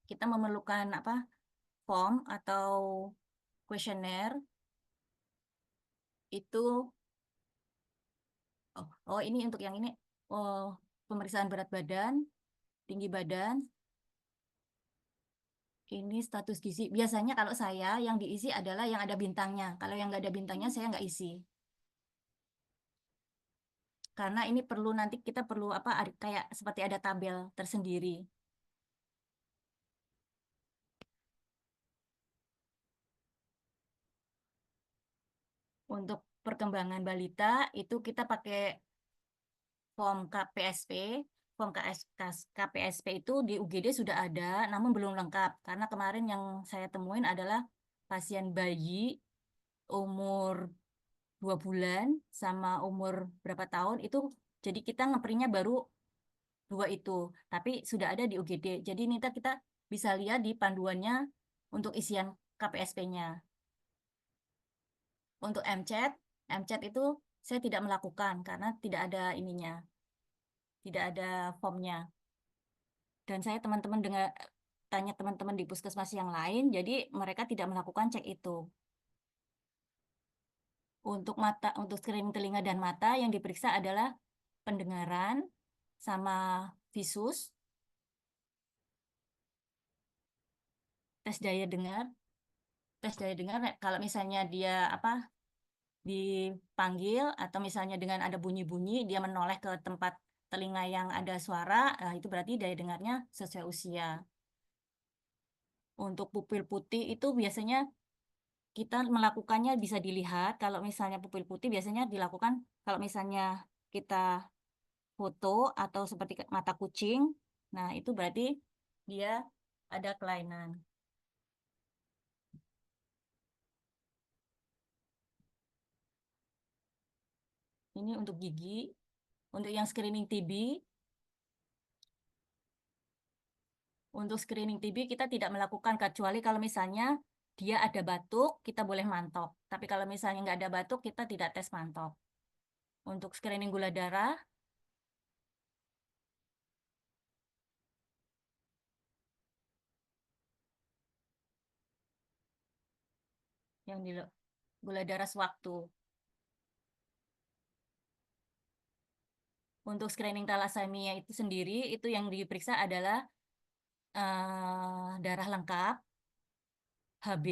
kita memerlukan form atau kuesioner. Itu ini untuk yang ini pemeriksaan berat badan, tinggi badan, ini status gizi. Biasanya kalau saya yang diisi adalah yang ada bintangnya. Kalau yang nggak ada bintangnya saya nggak isi. Karena ini perlu nanti kita perlu kayak seperti ada tabel tersendiri. Untuk perkembangan balita itu kita pakai form KPSP. Form KPSP itu di UGD sudah ada, namun belum lengkap. Karena kemarin yang saya temuin adalah pasien bayi umur 2 bulan sama umur berapa tahun itu. Jadi kita ngeprintnya baru 2 itu. Tapi sudah ada di UGD. Jadi ini kita bisa lihat di panduannya untuk isian KPSP-nya. Untuk MCAT itu saya tidak melakukan karena tidak ada ininya. Tidak ada formnya. Dan saya tanya teman-teman di puskesmas yang lain, jadi mereka tidak melakukan cek itu. Untuk screening telinga dan mata yang diperiksa adalah pendengaran sama visus, tes daya dengar. Tes daya dengar kalau misalnya dia dipanggil atau misalnya dengan ada bunyi-bunyi dia menoleh ke tempat telinga yang ada suara, itu berarti daya dengarnya sesuai usia. Untuk pupil putih itu biasanya kita melakukannya bisa dilihat. Kalau misalnya pupil putih biasanya dilakukan kalau misalnya kita foto atau seperti mata kucing. Nah, itu berarti dia ada kelainan. Ini untuk gigi. Untuk yang screening TB, untuk screening TB kita tidak melakukan kecuali kalau misalnya dia ada batuk, kita boleh mantap. Tapi kalau misalnya nggak ada batuk, kita tidak tes mantap. Untuk screening gula darah, yang di gula darah sewaktu. Untuk screening thalassemia itu sendiri, itu yang diperiksa adalah darah lengkap, HB,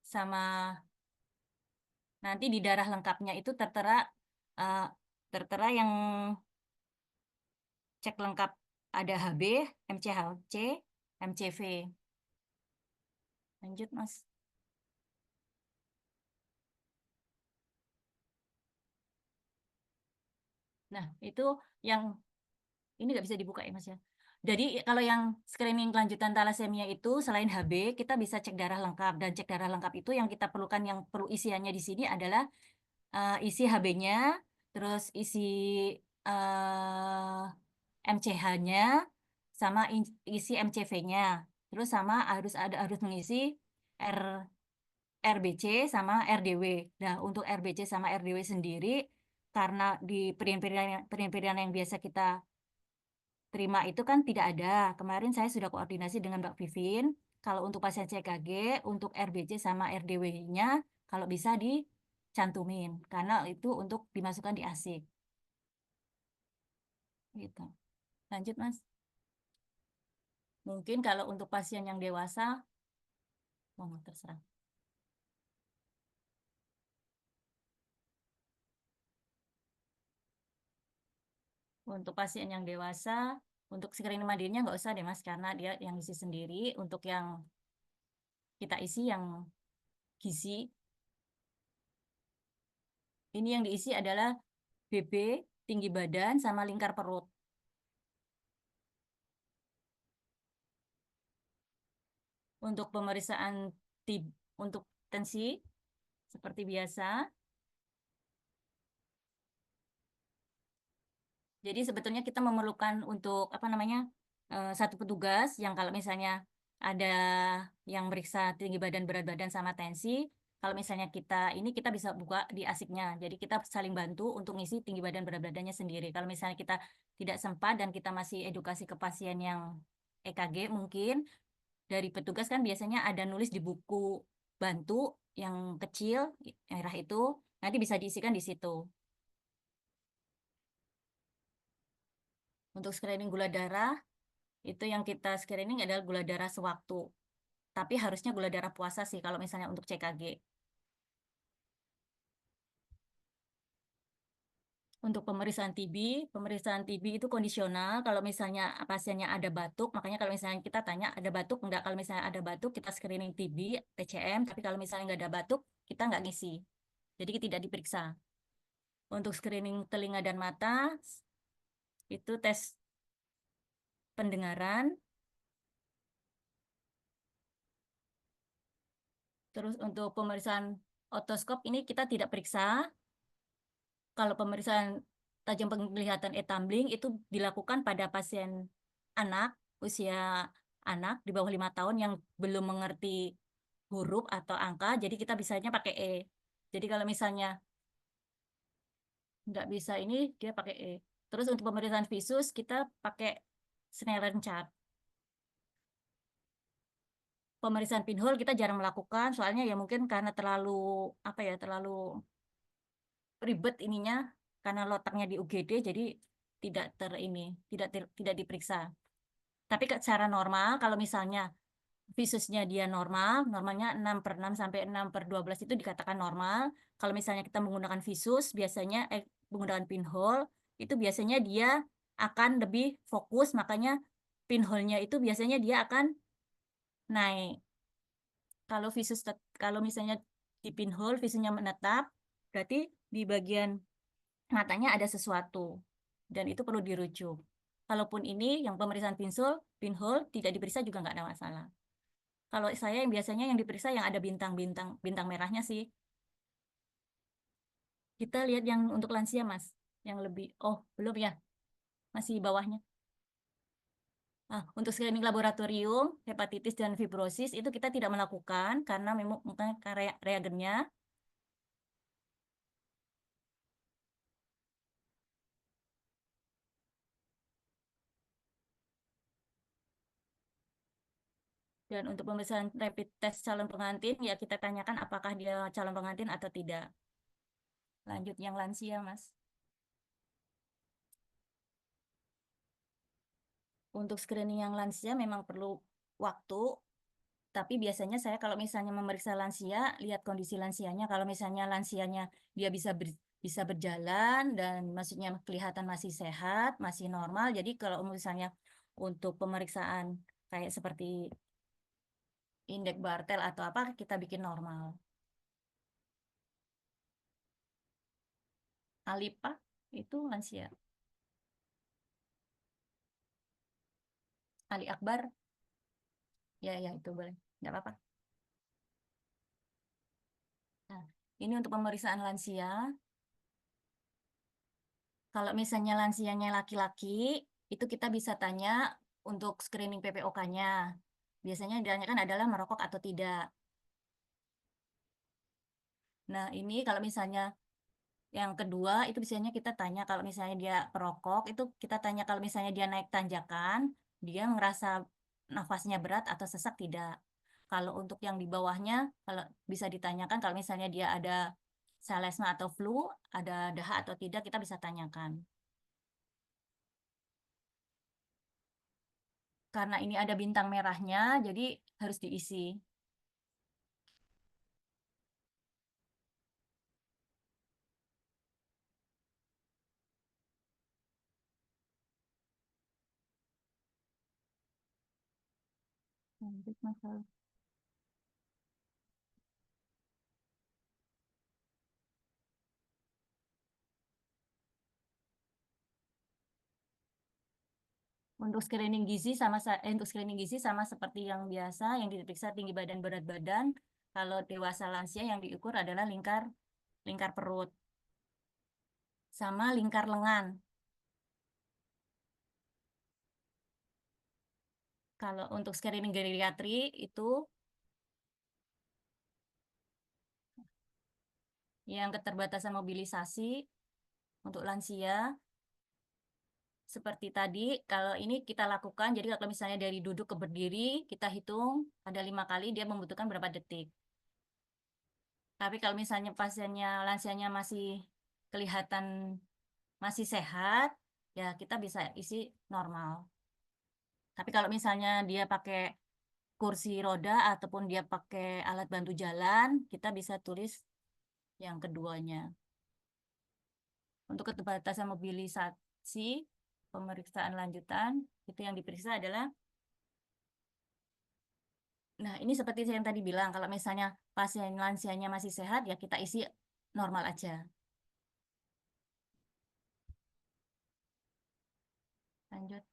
sama nanti di darah lengkapnya itu tertera yang cek lengkap ada HB, MCHC, MCV. Lanjut, Mas. Nah, itu yang ini nggak bisa dibuka ya, Mas ya. Jadi kalau yang screening kelanjutan thalassemia itu selain HB, kita bisa cek darah lengkap. Dan cek darah lengkap itu yang kita perlukan, yang perlu isiannya di sini adalah isi HB-nya, terus isi MCH-nya, sama isi MCV-nya. Terus sama harus mengisi RBC sama RDW. Nah, untuk RBC sama RDW sendiri, karena di perian-perian yang biasa kita terima itu kan tidak ada. Kemarin saya sudah koordinasi dengan Mbak Vivin. Kalau untuk pasien CKG, untuk RBC sama RDW-nya, kalau bisa dicantumin. Karena itu untuk dimasukkan di ASIK. Gitu. Lanjut, Mas. Mungkin kalau untuk pasien yang dewasa, terserah. Untuk pasien yang dewasa, untuk screening mandirinya nggak usah deh Mas, karena dia yang isi sendiri. Untuk yang kita isi yang gizi, ini yang diisi adalah BB, tinggi badan, sama lingkar perut. Untuk pemeriksaan untuk tensi, seperti biasa. Jadi sebetulnya kita memerlukan untuk apa namanya satu petugas yang kalau misalnya ada yang meriksa tinggi badan, berat badan sama tensi, kalau misalnya kita bisa buka di asiknya. Jadi kita saling bantu untuk ngisi tinggi badan, berat badannya sendiri. Kalau misalnya kita tidak sempat dan kita masih edukasi ke pasien yang EKG, mungkin dari petugas kan biasanya ada nulis di buku bantu yang kecil merah itu, nanti bisa diisikan di situ. Untuk screening gula darah, itu yang kita screening adalah gula darah sewaktu. Tapi harusnya gula darah puasa sih kalau misalnya untuk CKG. Untuk pemeriksaan TB itu kondisional. Kalau misalnya pasiennya ada batuk, makanya kalau misalnya kita tanya ada batuk enggak, kalau misalnya ada batuk kita screening TB, TCM, tapi kalau misalnya nggak ada batuk, kita nggak ngisi. Jadi tidak diperiksa. Untuk screening telinga dan mata, itu tes pendengaran. Terus untuk pemeriksaan otoskop ini kita tidak periksa. Kalau pemeriksaan tajam penglihatan e-tumbling itu dilakukan pada pasien anak, usia anak di bawah 5 tahun yang belum mengerti huruf atau angka, jadi kita bisanya pakai E. Jadi kalau misalnya nggak bisa ini, dia pakai E. Terus untuk pemeriksaan visus, kita pakai Snellen chart. Pemeriksaan pinhole kita jarang melakukan, soalnya ya mungkin karena terlalu ribet ininya, karena letaknya di UGD, jadi tidak diperiksa. Tapi secara normal, kalau misalnya visusnya dia normalnya 6/6 sampai 6/12 itu dikatakan normal. Kalau misalnya kita menggunakan visus, menggunakan pinhole, itu biasanya dia akan lebih fokus, makanya pinhole-nya itu biasanya dia akan naik. Kalau misalnya di pinhole visusnya menetap, berarti di bagian matanya ada sesuatu dan itu perlu dirujuk. Kalaupun ini yang pemeriksaan pinhole tidak diperiksa juga nggak ada masalah. Kalau saya yang biasanya yang diperiksa yang ada bintang merahnya sih. Kita lihat yang untuk lansia Mas, yang lebih belum ya, masih bawahnya. Untuk screening laboratorium hepatitis dan fibrosis itu kita tidak melakukan karena memang reagennya. Dan untuk pemeriksaan rapid test calon pengantin, ya kita tanyakan apakah dia calon pengantin atau tidak. Lanjut yang lansia, Mas. Untuk screening yang lansia memang perlu waktu, tapi biasanya saya kalau misalnya memeriksa lansia, lihat kondisi lansianya. Kalau misalnya lansianya dia bisa berjalan dan maksudnya kelihatan masih sehat, masih normal. Jadi kalau misalnya untuk pemeriksaan kayak seperti indeks Bartel atau apa, kita bikin normal. Alipa itu lansia. Ali Akbar, ya itu boleh, nggak apa-apa. Nah, ini untuk pemeriksaan lansia. Kalau misalnya lansianya laki-laki, itu kita bisa tanya untuk screening PPOK-nya. Biasanya yang ditanyakan adalah merokok atau tidak. Nah, ini kalau misalnya yang kedua, itu biasanya kita tanya kalau misalnya dia perokok, itu kita tanya kalau misalnya dia naik tanjakan, dia ngerasa nafasnya berat atau sesak tidak. Kalau untuk yang di bawahnya, kalau bisa ditanyakan kalau misalnya dia ada selesma atau flu, ada dahak atau tidak, kita bisa tanyakan. karena ini ada bintang merahnya, jadi harus diisi. Lanjut, masalah. Untuk screening gizi untuk screening gizi sama seperti yang biasa, yang diperiksa tinggi badan, berat badan. Kalau dewasa lansia yang diukur adalah lingkar perut sama lingkar lengan. Kalau untuk screening geriatri itu yang keterbatasan mobilisasi untuk lansia. Seperti tadi, kalau ini kita lakukan, jadi kalau misalnya dari duduk ke berdiri, kita hitung ada 5 kali, dia membutuhkan berapa detik. Tapi kalau misalnya lansianya masih kelihatan masih sehat, ya kita bisa isi normal. Tapi kalau misalnya dia pakai kursi roda ataupun dia pakai alat bantu jalan, kita bisa tulis yang keduanya. Untuk keterbatasan mobilisasi, pemeriksaan lanjutan, itu yang diperiksa adalah, nah ini seperti saya yang tadi bilang, kalau misalnya pasien lansianya masih sehat, ya kita isi normal aja. Lanjut.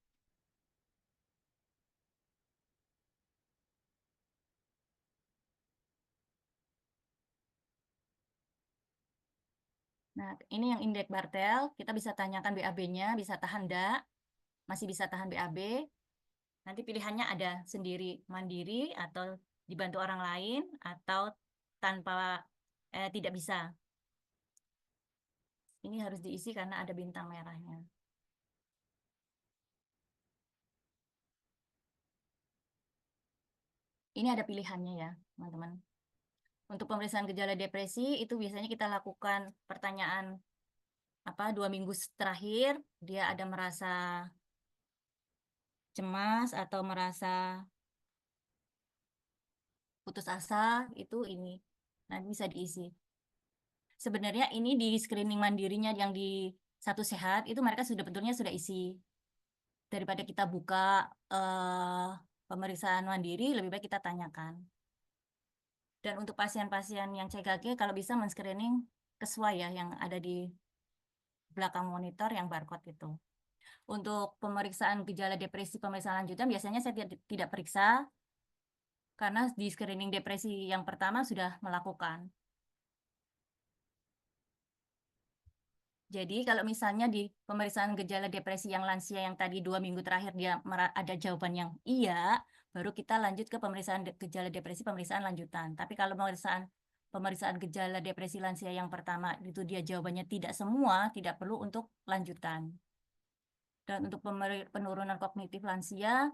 Nah, ini yang indeks Bartel, kita bisa tanyakan BAB-nya, bisa tahan enggak, masih bisa tahan BAB. Nanti pilihannya ada sendiri, mandiri, atau dibantu orang lain, atau tanpa tidak bisa. Ini harus diisi karena ada bintang merahnya. Ini ada pilihannya ya, teman-teman. Untuk pemeriksaan gejala depresi, itu biasanya kita lakukan pertanyaan 2 minggu terakhir, dia ada merasa cemas atau merasa putus asa, itu ini. Nanti bisa diisi. Sebenarnya ini di screening mandirinya yang di Satu Sehat, itu mereka betulnya sudah isi. Daripada kita buka pemeriksaan mandiri, lebih baik kita tanyakan. Dan untuk pasien-pasien yang CKG, kalau bisa men-screening kesesuai ya, yang ada di belakang monitor yang barcode itu. Untuk pemeriksaan gejala depresi pemeriksaan lanjutan, biasanya saya tidak periksa, karena di screening depresi yang pertama sudah melakukan. Jadi kalau misalnya di pemeriksaan gejala depresi yang lansia yang tadi 2 minggu terakhir dia ada jawaban yang iya, baru kita lanjut ke pemeriksaan gejala depresi pemeriksaan lanjutan. Tapi kalau pemeriksaan gejala depresi lansia yang pertama itu dia jawabannya tidak semua, tidak perlu untuk lanjutan. Dan untuk penurunan kognitif lansia,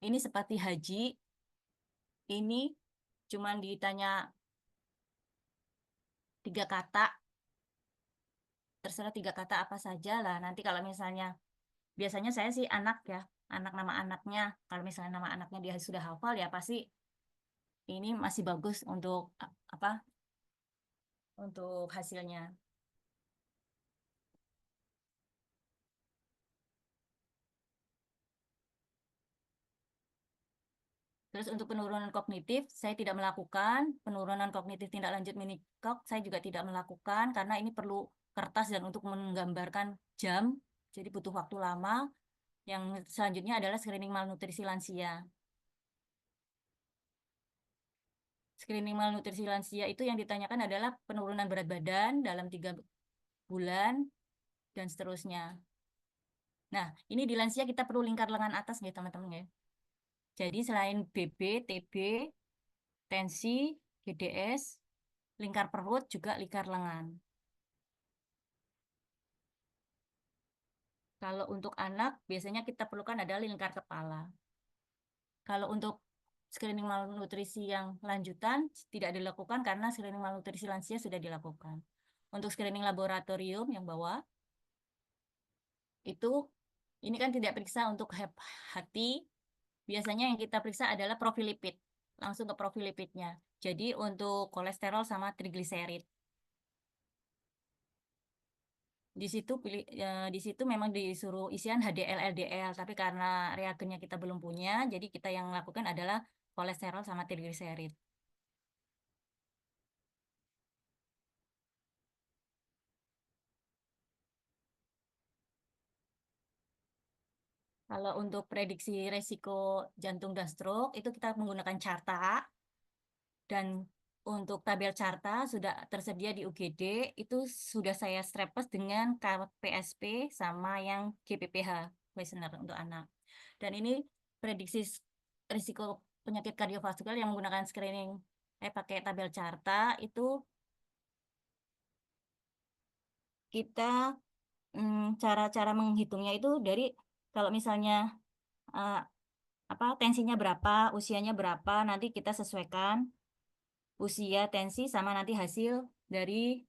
ini seperti Haji, ini cuma ditanya 3 kata, terserah 3 kata apa saja lah. Nanti kalau misalnya, biasanya saya sih nama anaknya. Kalau misalnya nama anaknya dia sudah hafal, ya pasti ini masih bagus untuk hasilnya. Terus untuk penurunan kognitif, saya tidak melakukan. Penurunan kognitif tindak lanjut minikog, saya juga tidak melakukan, karena ini perlu kertas dan untuk menggambarkan jam, jadi butuh waktu lama. Yang selanjutnya adalah screening malnutrisi lansia. Screening malnutrisi lansia itu yang ditanyakan adalah penurunan berat badan dalam 3 bulan, dan seterusnya. Nah, ini di lansia kita perlu lingkar lengan atas ya teman-teman ya. Jadi selain BB, TB, tensi, GDS, lingkar perut juga lingkar lengan. Kalau untuk anak, biasanya kita perlukan adalah lingkar kepala. Kalau untuk screening malnutrisi yang lanjutan, tidak dilakukan karena screening malnutrisi lansia sudah dilakukan. Untuk screening laboratorium yang bawah, itu ini kan tidak periksa untuk hati. Biasanya yang kita periksa adalah profil lipid. Langsung ke profil lipidnya. Jadi untuk kolesterol sama trigliserid. Di situ memang disuruh isian HDL, LDL, tapi karena reagennya kita belum punya, jadi kita yang lakukan adalah kolesterol sama trigliserid. Kalau untuk prediksi resiko jantung dan stroke itu kita menggunakan Carta, dan untuk tabel Carta sudah tersedia di UGD, itu sudah saya strepes dengan KPSP sama yang GPPH questionnaire untuk anak. Dan ini prediksi risiko penyakit kardiovaskular yang menggunakan screening pakai tabel Carta itu kita cara-cara menghitungnya itu dari kalau misalnya tensinya berapa, usianya berapa, nanti kita sesuaikan usia, tensi, sama nanti hasil dari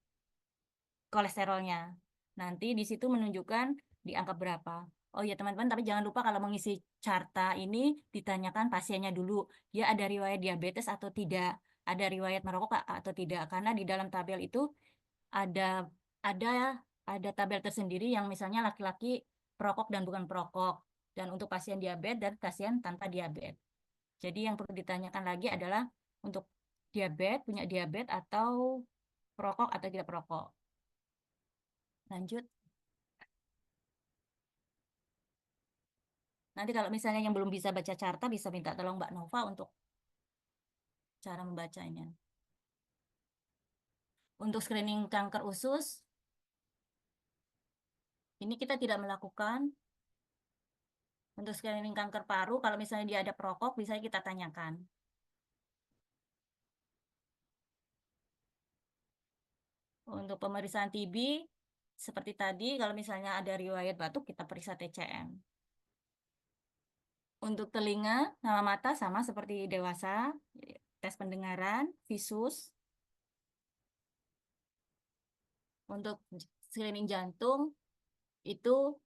kolesterolnya. Nanti di situ menunjukkan di angka berapa. Oh ya teman-teman, tapi jangan lupa kalau mengisi Carta ini ditanyakan pasiennya dulu. Dia ada riwayat diabetes atau tidak, ada riwayat merokok atau tidak. Karena di dalam tabel itu ada ada tabel tersendiri yang misalnya laki-laki perokok dan bukan perokok. Dan untuk pasien diabetes dan pasien tanpa diabetes. Jadi yang perlu ditanyakan lagi adalah untuk diabetes, punya diabetes atau perokok atau tidak perokok. Lanjut. Nanti kalau misalnya yang belum bisa baca Carta, bisa minta tolong Mbak Nova untuk cara membacanya. Untuk screening kanker usus, ini kita tidak melakukan. Untuk screening kanker paru, kalau misalnya dia ada perokok, bisa kita tanyakan. Untuk pemeriksaan TB, seperti tadi, kalau misalnya ada riwayat batuk, kita periksa TCM. Untuk telinga sama mata sama seperti dewasa, tes pendengaran, visus. Untuk screening jantung, itu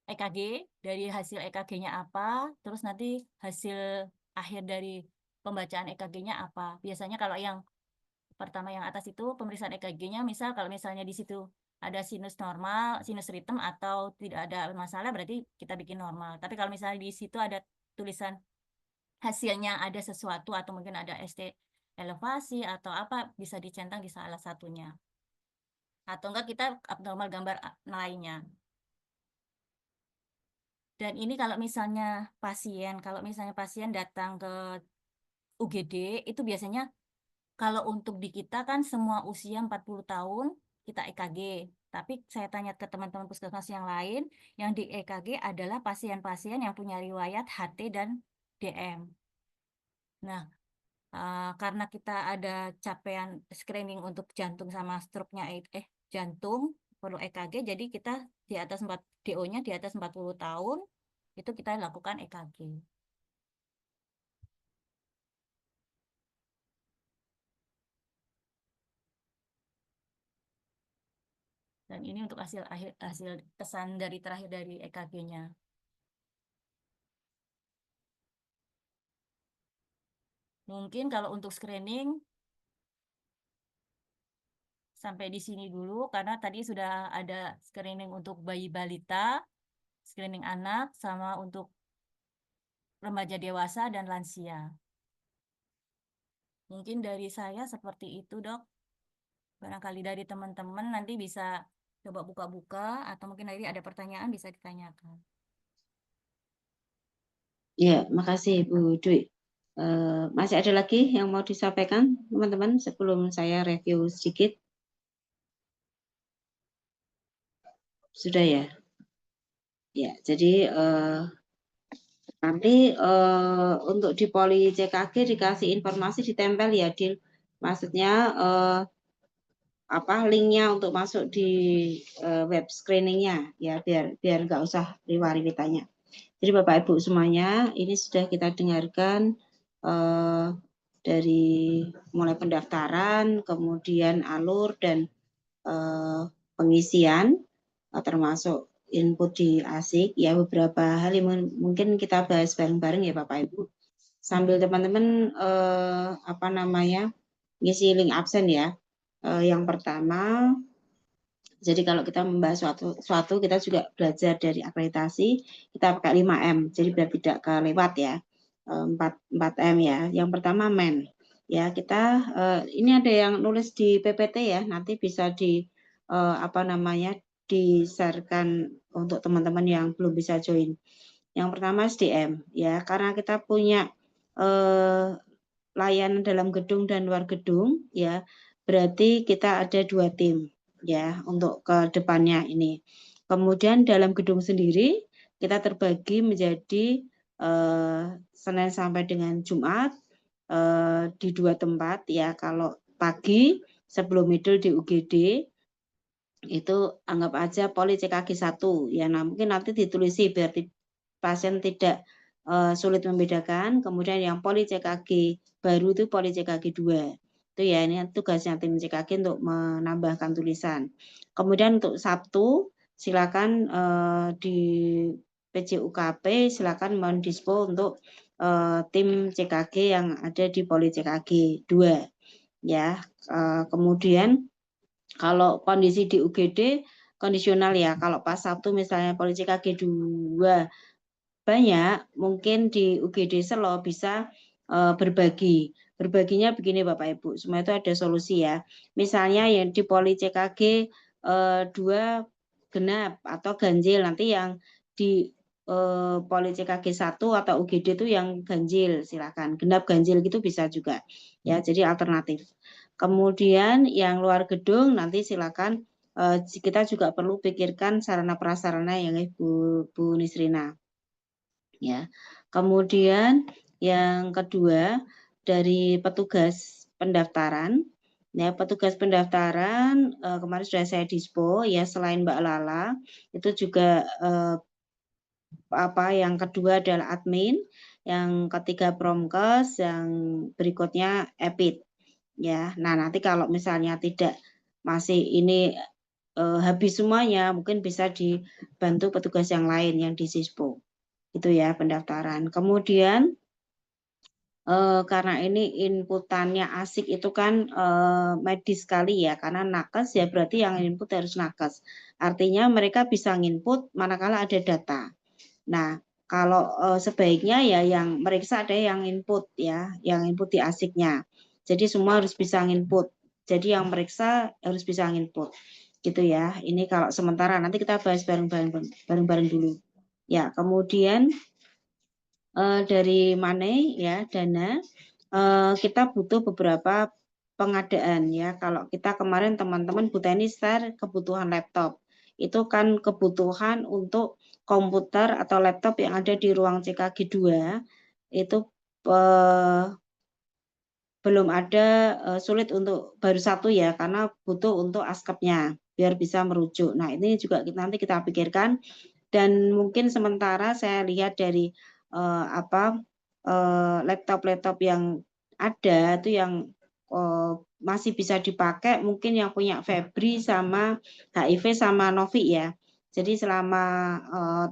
EKG, dari hasil EKG-nya apa, terus nanti hasil akhir dari pembacaan EKG-nya apa. Biasanya kalau yang pertama yang atas itu pemeriksaan EKG-nya, misal kalau misalnya di situ ada sinus normal, sinus ritme atau tidak ada masalah, berarti kita bikin normal. Tapi kalau misalnya di situ ada tulisan hasilnya ada sesuatu atau mungkin ada ST elevasi atau apa, bisa dicentang di salah satunya. Atau enggak kita abnormal gambar lainnya. Dan ini kalau misalnya pasien datang ke UGD, itu biasanya kalau untuk di kita kan semua usia 40 tahun kita EKG. Tapi saya tanya ke teman-teman puskesmas yang lain, yang di EKG adalah pasien-pasien yang punya riwayat HT dan DM. Nah, karena kita ada capaian screening untuk jantung sama stroke-nya jantung perlu EKG, jadi kita di atas DO-nya di atas 40 tahun itu kita lakukan EKG. Dan ini untuk hasil pesan dari terakhir dari EKG-nya. Mungkin kalau untuk screening sampai di sini dulu, karena tadi sudah ada screening untuk bayi balita, screening anak, sama untuk remaja dewasa dan lansia. Mungkin dari saya seperti itu, Dok. Barangkali dari teman-teman nanti bisa coba buka-buka, atau mungkin nanti ada pertanyaan bisa ditanyakan. Ya, makasih Bu Dwi. Masih ada lagi yang mau disampaikan teman-teman sebelum saya review sedikit? Sudah ya? Ya, jadi nanti untuk di poli CKG dikasih informasi ditempel ya, Dil. Maksudnya linknya untuk masuk di web screeningnya ya, biar nggak usah riwayat-riwayatnya. Jadi Bapak Ibu semuanya, ini sudah kita dengarkan dari mulai pendaftaran, kemudian alur dan pengisian, termasuk input di ASIK ya, beberapa hal yang mungkin kita bahas bareng-bareng ya Bapak Ibu. Sambil teman-teman apa namanya ngisi link absen ya. Yang pertama, jadi kalau kita membahas suatu kita juga belajar dari akreditasi, kita pakai 5M, jadi biar tidak kelewat ya, 4M ya. Yang pertama men, ya kita ini ada yang nulis di PPT ya, nanti bisa di apa namanya di-share-kan untuk teman-teman yang belum bisa join. Yang pertama SDM ya, karena kita punya layanan dalam gedung dan luar gedung ya, berarti kita ada 2 tim ya untuk ke depannya ini. Kemudian dalam gedung sendiri kita terbagi menjadi Senin sampai dengan Jumat di 2 tempat ya. Kalau pagi sebelum middle di UGD itu anggap aja poli CKG 1 ya. Nah, mungkin nanti ditulisi biar pasien tidak sulit membedakan. Kemudian yang poli CKG baru itu poli CKG 2. Itu ya, ini tugasnya tim CKG untuk menambahkan tulisan. Kemudian untuk Sabtu silakan di PJUKP silakan mendispo untuk tim CKG yang ada di poli CKG 2 ya. Kemudian kalau kondisi di UGD kondisional ya, kalau pas Sabtu misalnya poli CKG 2 banyak, mungkin di UGD Selo bisa berbagi. Berbaginya begini Bapak Ibu, semua itu ada solusi ya. Misalnya yang di poli CKG 2 genap atau ganjil, nanti yang di poli CKG 1 atau UGD itu yang ganjil, silakan. Genap ganjil gitu bisa juga. Ya, jadi alternatif. Kemudian yang luar gedung nanti silakan kita juga perlu pikirkan sarana prasarana yang Bu Nisrina. Ya. Kemudian yang kedua dari petugas pendaftaran. Ya, petugas pendaftaran kemarin sudah saya dispo ya, selain Mbak Lala itu juga apa yang kedua adalah admin, yang ketiga promkes, yang berikutnya epid. Ya. Nah, nanti kalau misalnya tidak masih ini habis semuanya, mungkin bisa dibantu petugas yang lain yang di Sispo. Itu ya pendaftaran. Kemudian karena ini inputannya ASIK itu kan medis sekali ya, karena nakes ya berarti yang input harus nakes. Artinya mereka bisa nginput manakala ada data. Nah, kalau sebaiknya ya yang meriksa ada yang input ya, yang input di ASIK-nya. Jadi semua harus bisa nginput. Jadi yang meriksa harus bisa nginput. Gitu ya. Ini kalau sementara, nanti kita bahas bareng-bareng dulu. Ya, kemudian dari money ya, dana, kita butuh beberapa pengadaan ya. Kalau kita kemarin teman-teman Bu Teni share kebutuhan laptop. Itu kan kebutuhan untuk komputer atau laptop yang ada di ruang CKG 2 itu belum ada, sulit untuk baru 1 ya, karena butuh untuk askepnya biar bisa merujuk. Nah, ini juga nanti kita pikirkan, dan mungkin sementara saya lihat dari laptop-laptop yang ada itu yang masih bisa dipakai, mungkin yang punya Febri sama HIV sama Novi ya. Jadi selama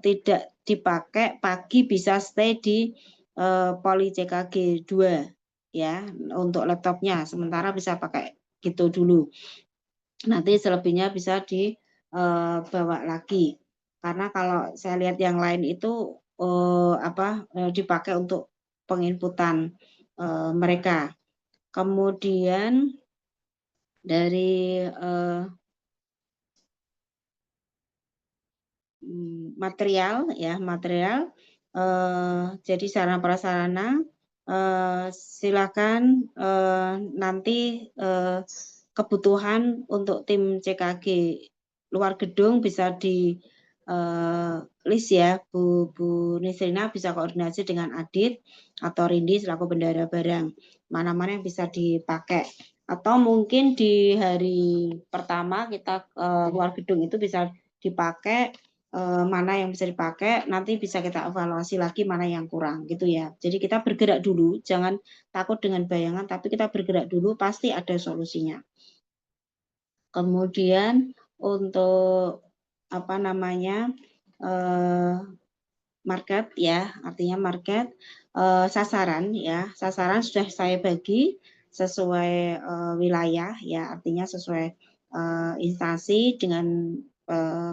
tidak dipakai, pagi bisa stay di poli CKG 2 ya untuk laptopnya, sementara bisa pakai gitu dulu. Nanti selebihnya bisa dibawa lagi. Karena kalau saya lihat yang lain itu dipakai untuk penginputan mereka. Kemudian dari material ya, material jadi sarana prasarana silakan nanti kebutuhan untuk tim CKG luar gedung bisa di list ya, Bu Nisrina bisa koordinasi dengan Adit atau Rindi selaku bendahara barang, mana-mana yang bisa dipakai. Atau mungkin di hari pertama kita luar gedung itu bisa dipakai, mana yang bisa dipakai, nanti bisa kita evaluasi lagi mana yang kurang gitu ya. Jadi kita bergerak dulu, jangan takut dengan bayangan, tapi kita bergerak dulu, pasti ada solusinya. Kemudian untuk market ya, artinya market sasaran ya, sasaran sudah saya bagi sesuai wilayah ya, artinya sesuai instansi dengan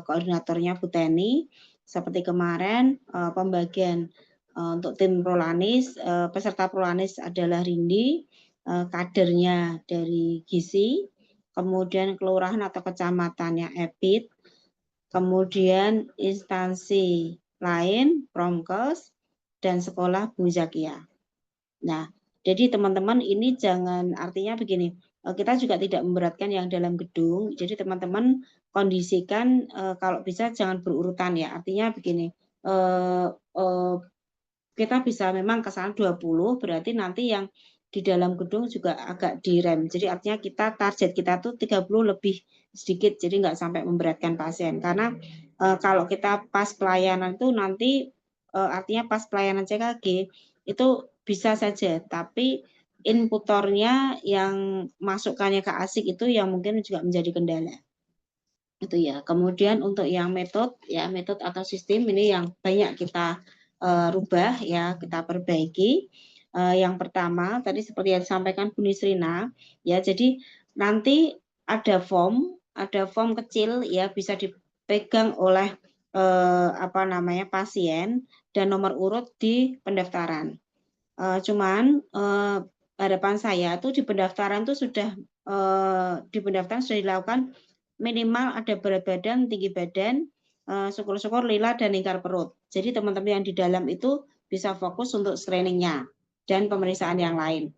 koordinatornya Bu Teni. Seperti kemarin pembagian untuk tim Prolanis, peserta Prolanis adalah Rindi, kadernya dari Gizi, kemudian kelurahan atau kecamatannya Epit, kemudian instansi lain, Promkes, dan sekolah Bu Zakia. Nah, jadi teman-teman ini jangan, artinya begini, kita juga tidak memberatkan yang dalam gedung, jadi teman-teman kondisikan kalau bisa jangan berurutan ya, artinya begini, kita bisa memang ke sana 20, berarti nanti yang di dalam gedung juga agak direm. Jadi artinya kita target kita tuh 30 lebih sedikit, jadi nggak sampai memberatkan pasien. Karena kalau kita pas pelayanan itu nanti artinya pas pelayanan CKG itu bisa saja, tapi inputornya yang masukkannya ke ASIK itu yang mungkin juga menjadi kendala. Itu ya. Kemudian untuk yang metode ya, metode atau sistem ini yang banyak kita rubah ya, kita perbaiki. Yang pertama tadi seperti yang disampaikan Bu Nisrina ya, jadi nanti ada form kecil ya, bisa dipegang oleh pasien dan nomor urut di pendaftaran. Cuman harapan saya tuh di pendaftaran tuh sudah dilakukan minimal ada berat badan, tinggi badan, syukur-syukur lila dan lingkar perut. Jadi teman-teman yang di dalam itu bisa fokus untuk screeningnya dan pemeriksaan yang lain.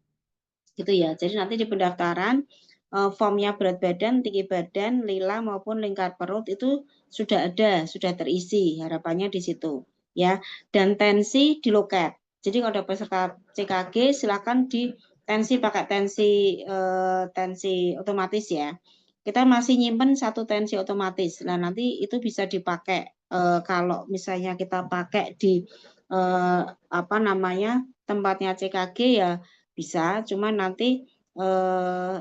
Gitu ya. Jadi nanti di pendaftaran formnya berat badan, tinggi badan, lila maupun lingkar perut itu sudah ada, sudah terisi. Harapannya di situ ya. Dan tensi di loket. Jadi kalau ada peserta CKG silakan di tensi pakai tensi otomatis ya. Kita masih nyimpen satu tensi otomatis. Nah, nanti itu bisa dipakai kalau misalnya kita pakai di tempatnya CKG ya bisa, cuman nanti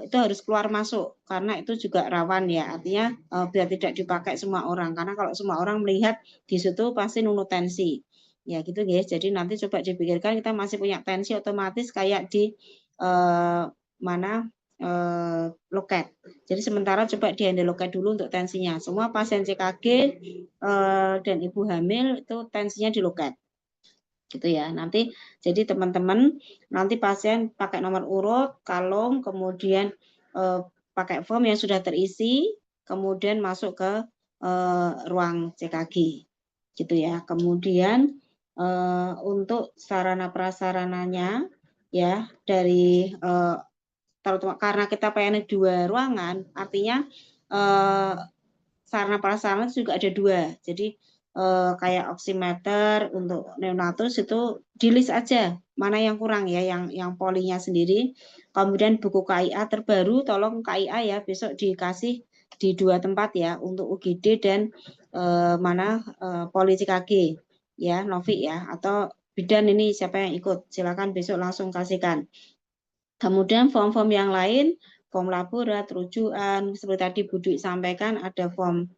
itu harus keluar masuk karena itu juga rawan ya, artinya biar tidak dipakai semua orang, karena kalau semua orang melihat di situ pasti nunut tensi ya gitu guys. Jadi nanti coba dipikirkan kita masih punya tensi otomatis kayak di loket. Jadi sementara coba di handle loket dulu untuk tensinya. Semua pasien CKG dan ibu hamil itu tensinya di loket. Gitu ya. Nanti jadi teman-teman nanti pasien pakai nomor urut, kalung, kemudian pakai form yang sudah terisi, kemudian masuk ke ruang CKG. Gitu ya. Kemudian untuk sarana prasarananya ya dari terutama karena kita pengen 2 ruangan, artinya sarana prasarana juga ada 2. Jadi kayak oximeter untuk neonatus itu di list aja mana yang kurang ya, yang polinya sendiri. Kemudian buku KIA terbaru, tolong KIA ya besok dikasih di 2 tempat ya, untuk UGD dan poli CKG ya, Novi ya, atau bidan ini siapa yang ikut, silakan besok langsung kasihkan. Kemudian form-form yang lain, form laborat, rujukan, seperti tadi Bu Dwi sampaikan ada form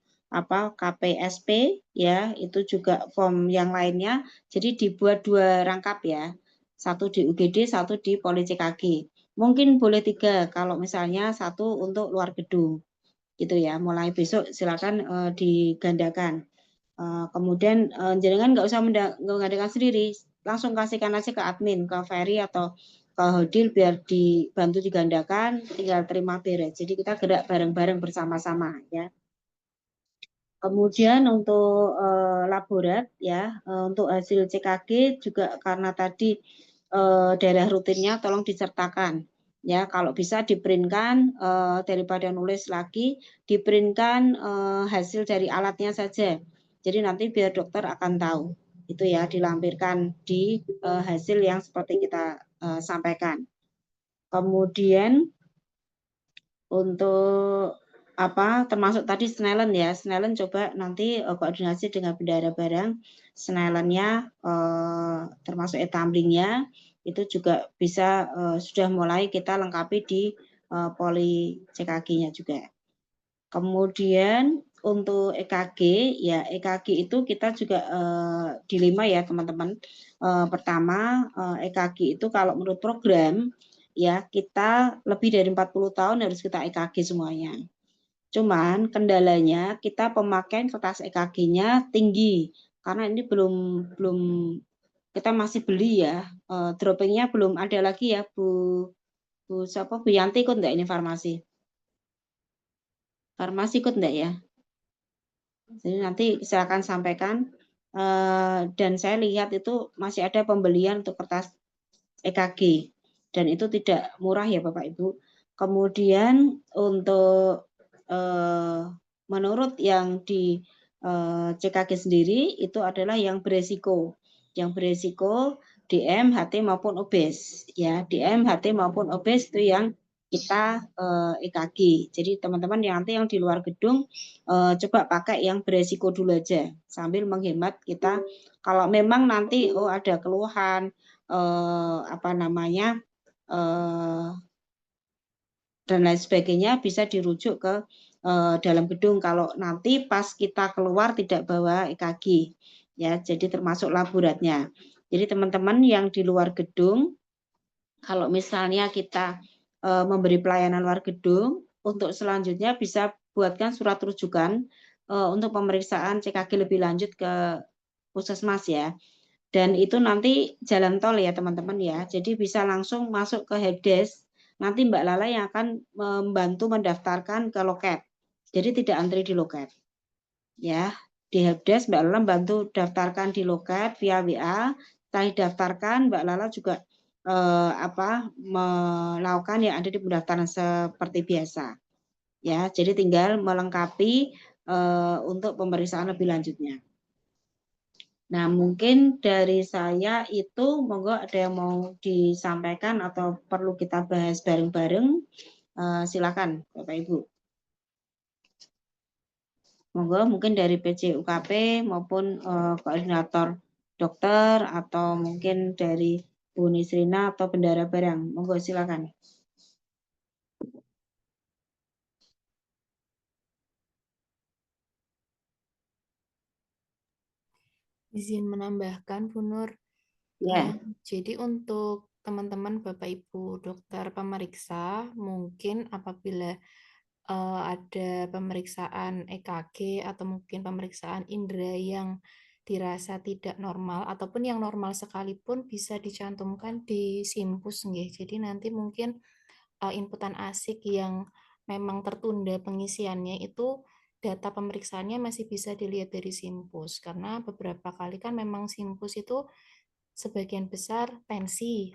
KPSP ya, itu juga form yang lainnya. Jadi dibuat 2 rangkap ya, satu di UGD, satu di Poli CKG. Mungkin boleh 3 kalau misalnya satu untuk luar gedung, gitu ya. Mulai besok silakan digandakan. Kemudian jenengan nggak usah menggandakan sendiri, langsung kasihkan aja ke admin, ke Ferry atau ke Hodil biar dibantu digandakan, tinggal terima beres. Jadi kita gerak bareng-bareng bersama-sama ya. Kemudian untuk laborat ya, untuk hasil CKG juga karena tadi daerah rutinnya tolong disertakan ya, kalau bisa diprintkan daripada nulis lagi, diprintkan hasil dari alatnya saja. Jadi nanti biar dokter akan tahu itu ya, dilampirkan di hasil yang seperti kita sampaikan. Kemudian untuk termasuk tadi Snellen ya, Snellen coba nanti koordinasi dengan bendahara barang, Snellennya termasuk e-tumblingnya itu juga bisa sudah mulai kita lengkapi di poli CKG-nya juga. Kemudian untuk EKG, ya EKG itu kita juga dilema ya teman-teman. Pertama, EKG itu kalau menurut program, ya kita lebih dari 40 tahun harus kita EKG semuanya. Cuman kendalanya kita pemakaian kertas EKG-nya tinggi, karena ini belum kita masih beli ya, droppingnya belum ada lagi ya Bu Yanti, ikut enggak ini farmasi? Farmasi ikut enggak ya? Jadi nanti silakan sampaikan, dan saya lihat itu masih ada pembelian untuk kertas EKG dan itu tidak murah ya Bapak Ibu. Kemudian untuk menurut yang di CKG sendiri itu adalah yang beresiko. Yang beresiko DM, HT maupun obes ya. DM, HT maupun obes itu yang kita EKG. Jadi teman-teman yang nanti yang di luar gedung coba pakai yang beresiko dulu aja sambil menghemat kita. Kalau memang nanti ada keluhan dan lain sebagainya bisa dirujuk ke dalam gedung kalau nanti pas kita keluar tidak bawa EKG ya, jadi termasuk laboratnya. Jadi teman-teman yang di luar gedung kalau misalnya kita memberi pelayanan luar gedung, untuk selanjutnya bisa buatkan surat rujukan untuk pemeriksaan CKG lebih lanjut ke puskesmas ya. Dan itu nanti jalan tol ya teman-teman ya. Jadi bisa langsung masuk ke helpdesk. Nanti Mbak Lala yang akan membantu mendaftarkan ke loket. Jadi tidak antri di loket. Ya, di helpdesk Mbak Lala bantu daftarkan di loket via WA. Setelah didaftarkan Mbak Lala juga melakukan yang ada di pendaftaran seperti biasa. Ya, jadi tinggal melengkapi untuk pemeriksaan lebih lanjutnya. Nah, mungkin dari saya itu monggo ada yang mau disampaikan atau perlu kita bahas bareng-bareng, silakan Bapak Ibu. Monggo mungkin dari PCUKP maupun koordinator dokter atau mungkin dari Bu Nisrina atau bendara barang. Monggo silakan. Izin menambahkan, Bu Nur. Ya. Jadi untuk teman-teman Bapak Ibu dokter pemeriksa, mungkin apabila ada pemeriksaan EKG atau mungkin pemeriksaan indera yang dirasa tidak normal ataupun yang normal sekalipun bisa dicantumkan di Simpus nggih. Jadi nanti mungkin inputan ASIK yang memang tertunda pengisiannya itu data pemeriksaannya masih bisa dilihat dari Simpus karena beberapa kali kan memang Simpus itu sebagian besar tensi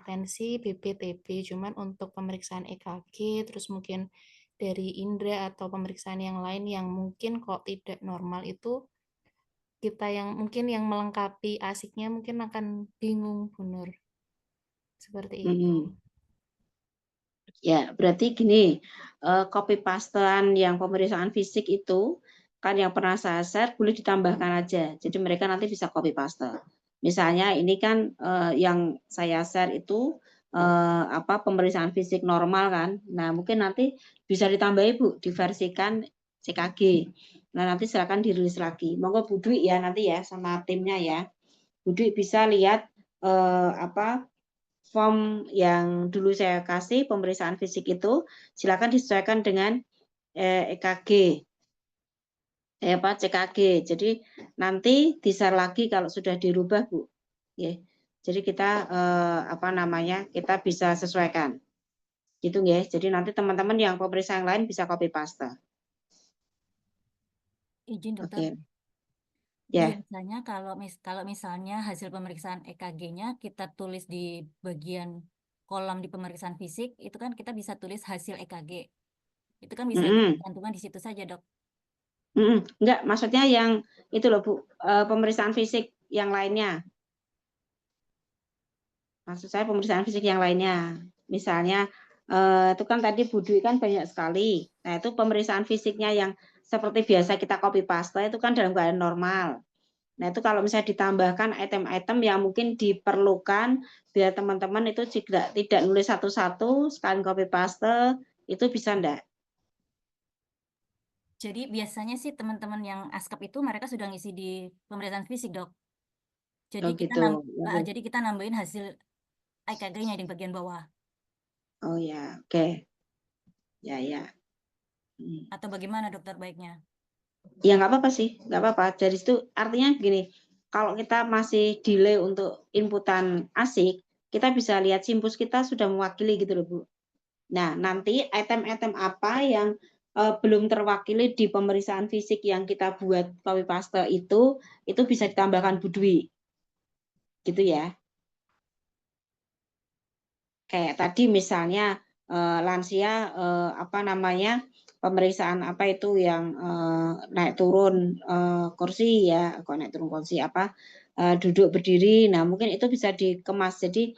BPTB, cuman untuk pemeriksaan EKG, terus mungkin dari indera atau pemeriksaan yang lain yang mungkin kok tidak normal itu, kita yang mungkin yang melengkapi ASIK-nya mungkin akan bingung, Bu Nur. Seperti itu. Ya, berarti gini, copy pastean yang pemeriksaan fisik itu, kan yang pernah saya share boleh ditambahkan aja, jadi mereka nanti bisa copy paste. Misalnya ini kan yang saya share itu pemeriksaan fisik normal kan, nah mungkin nanti bisa ditambah Bu, diversikan CKG. Nah nanti silakan dirilis lagi. Monggo Bu Dwi ya nanti ya sama timnya ya. Bu Dwi bisa lihat form yang dulu saya kasih pemeriksaan fisik itu, silakan disesuaikan dengan EKG. CKG. Jadi nanti di-share lagi kalau sudah dirubah, Bu. Ya. Jadi kita kita bisa sesuaikan. Gitu ya. Jadi nanti teman-teman yang pemeriksaan yang lain bisa copy paste. Izin dokter. Oke. Ya. Biasanya kalau misalnya hasil pemeriksaan EKG-nya kita tulis di bagian kolom di pemeriksaan fisik, itu kan kita bisa tulis hasil EKG. Itu kan bisa cantuman di situ saja, Dok. Enggak, maksudnya yang itu loh Bu, pemeriksaan fisik yang lainnya. Maksud saya pemeriksaan fisik yang lainnya. Misalnya itu kan tadi Bu Dwi kan banyak sekali. Nah, itu pemeriksaan fisiknya yang seperti biasa kita copy paste itu kan dalam keadaan normal. Nah, itu kalau misalnya ditambahkan item-item yang mungkin diperlukan biar teman-teman itu juga tidak nulis satu-satu, sekalian copy paste, itu bisa enggak? Jadi biasanya sih teman-teman yang askap itu mereka sudah ngisi di pemeriksaan fisik, Dok. Jadi Oh kita gitu. Lalu, jadi kita nambahin hasil EKG-nya di bagian bawah. oh ya, oke. Ya, ya. Atau bagaimana dokter baiknya? Ya nggak apa-apa sih, nggak apa-apa. Dari situ artinya gini, kalau kita masih delay untuk inputan ASIK, kita bisa lihat simpus kita sudah mewakili gitu loh, Bu. Nah, nanti item-item apa yang belum terwakili di pemeriksaan fisik yang kita buat copy paste itu bisa ditambahkan Bu Dwi. Gitu ya. Kayak tadi misalnya lansia apa namanya pemeriksaan apa itu yang naik turun kursi ya, kok naik turun kursi apa duduk berdiri. Nah, mungkin itu bisa dikemas jadi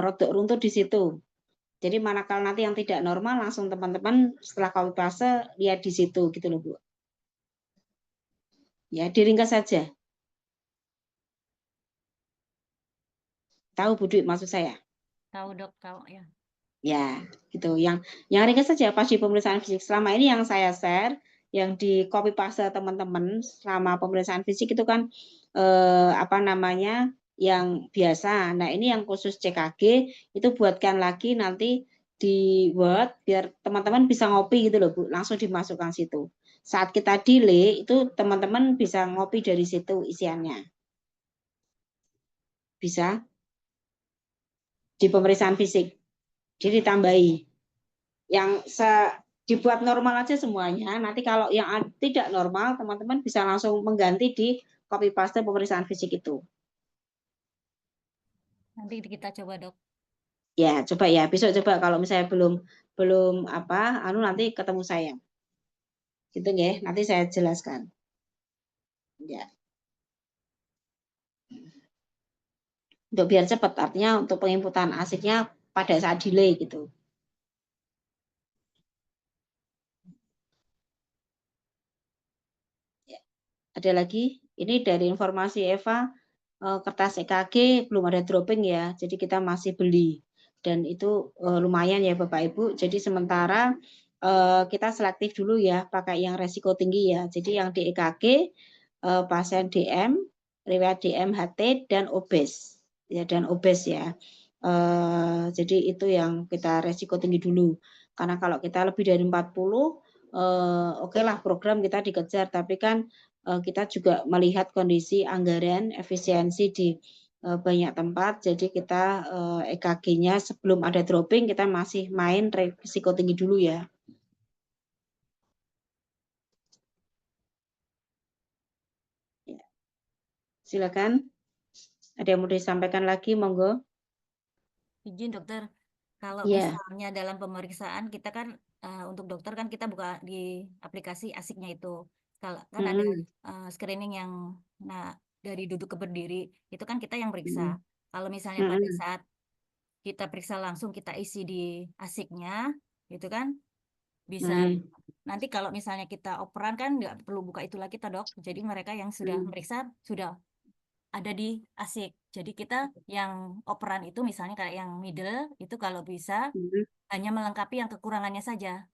rodok runtuh di situ. Jadi manakala nanti yang tidak normal langsung teman-teman setelah copy paste lihat di situ gitu loh, Bu. Ya, diringkas saja. Tahu Bu Dwi maksud saya? Tahu, Dok, tahu ya. Ya, gitu. Yang ringkas saja pas di pemeriksaan fisik. Selama ini yang saya share, yang di copy paste teman-teman selama pemeriksaan fisik itu kan apa namanya yang biasa. Nah, ini yang khusus CKG itu buatkan lagi nanti di Word biar teman-teman bisa ngopi gitu loh, Bu. Langsung dimasukkan situ. Saat kita delay itu teman-teman bisa ngopi dari situ isiannya. Bisa di pemeriksaan fisik. Jadi ditambahi. Yang dibuat normal aja semuanya. Nanti kalau yang tidak normal, teman-teman bisa langsung mengganti di copy paste pemeriksaan fisik itu. Nanti kita coba, Dok. Ya, coba ya. Besok coba kalau misalnya belum apa, nanti ketemu saya. Gitu ya. Nanti saya jelaskan. Ya. Untuk biar cepat, artinya untuk penginputan asiknya pada saat delay gitu. Ya. Ada lagi? Ini dari informasi Eva, kertas EKG belum ada dropping ya, jadi kita masih beli. Dan itu lumayan ya Bapak Ibu. Jadi sementara kita selektif dulu ya, pakai yang resiko tinggi ya. Jadi yang di EKG pasien DM, riwayat DM HT dan obes ya, dan obes ya. Jadi itu yang kita resiko tinggi dulu. Karena kalau kita lebih dari 40, oke lah program kita dikejar, tapi kan kita juga melihat kondisi anggaran efisiensi di banyak tempat. Jadi kita EKG-nya sebelum ada dropping kita masih main risiko tinggi dulu ya. Silakan. Ada yang mau disampaikan lagi, monggo. Izin, Dokter. Kalau Ya. misalnya dalam pemeriksaan kita kan untuk dokter kan kita buka di aplikasi asiknya itu. Kalau kan ada screening yang dari duduk ke berdiri, itu kan kita yang periksa. Kalau misalnya pada saat kita periksa langsung kita isi di asiknya, itu kan bisa nanti kalau misalnya kita operan kan nggak perlu buka itu lagi, Dok. Jadi mereka yang sudah meriksa sudah ada di asik. Jadi kita yang operan itu misalnya kayak yang middle itu kalau bisa hanya melengkapi yang kekurangannya saja.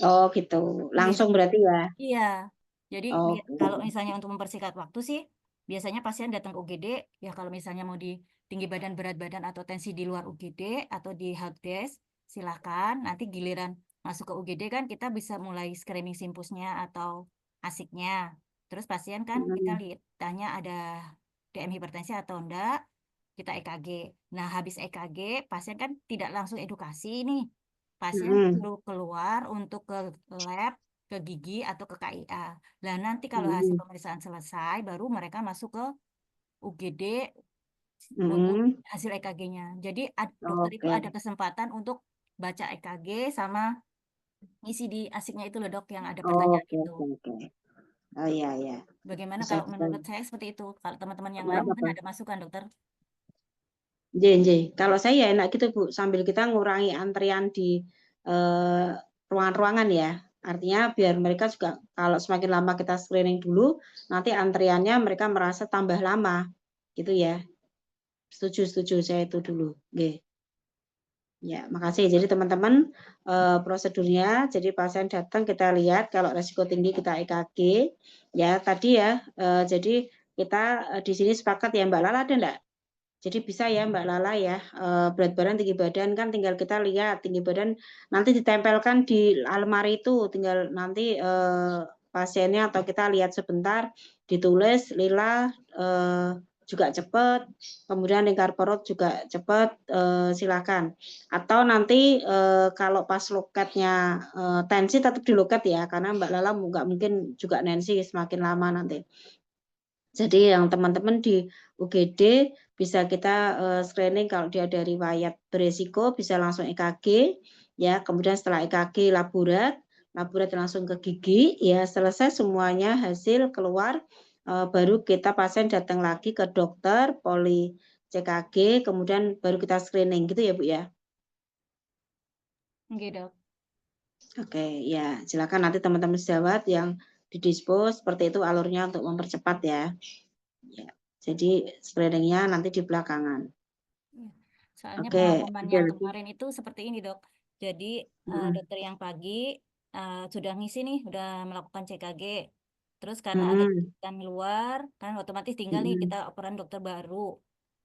Oh gitu. Iya, Langsung berarti ya. iya. Jadi Oh. kalau misalnya untuk mempersingkat waktu sih, biasanya pasien datang ke UGD, ya kalau misalnya mau di tinggi badan, berat badan, atau tensi di luar UGD, atau di helpdesk, silakan. Nanti giliran masuk ke UGD kan kita bisa mulai screening simpusnya atau asiknya. Terus pasien kan kita tanya ada DM hipertensi atau enggak, kita EKG. Nah, habis EKG, pasien kan tidak langsung edukasi nih. Pasien perlu keluar untuk ke lab, ke gigi, atau ke KIA. Nah, nanti kalau hasil pemeriksaan selesai, baru mereka masuk ke UGD untuk hasil EKG-nya. Jadi dokter itu ada kesempatan untuk baca EKG sama ngisi di asiknya itu loh, Dok, yang ada pertanyaan itu. Oke. Oh iya, iya. Bagaimana Bisa, kalau menurut saya seperti itu? Kalau teman-teman yang Nggak lain mungkin apa-apa. ada masukan, Dokter. Kalau saya ya enak gitu Bu, sambil kita ngurangi antrian di ruangan-ruangan ya. Artinya biar mereka juga kalau semakin lama kita screening dulu, nanti antriannya mereka merasa tambah lama. Gitu ya. Setuju saya itu dulu. Nggih. Ya, makasih. Jadi teman-teman prosedurnya, jadi pasien datang kita lihat kalau resiko tinggi kita EKG. Ya, tadi ya. Jadi kita di sini sepakat ya Mbak Lala ada enggak? Jadi bisa ya Mbak Lala ya, berat badan, tinggi badan kan tinggal kita lihat tinggi badan nanti ditempelkan di almari itu, tinggal nanti pasiennya atau kita lihat sebentar, ditulis lila juga cepat, kemudian lingkar perut juga cepat, silakan. Atau nanti kalau pas loketnya tensi tetap di loket ya, karena Mbak Lala nggak mungkin juga tensi semakin lama nanti. Jadi yang teman-teman di UGD bisa kita screening kalau dia ada riwayat beresiko bisa langsung EKG ya, kemudian setelah EKG laborat langsung ke gigi ya, selesai semuanya hasil keluar baru kita pasien datang lagi ke dokter poli CKG kemudian baru kita screening gitu ya Bu ya. Oke, Dok. Oke ya, silakan nanti teman-teman sejawat yang didispos seperti itu alurnya untuk mempercepat ya. Ya, jadi screeningnya nanti di belakangan. Soalnya Oke, pengalaman ada yang lagi. kemarin itu seperti ini, Dok. Jadi dokter yang pagi sudah ngisi nih, udah melakukan CKG. Terus karena ada kegiatan luar, kan otomatis tinggal nih kita operan dokter baru.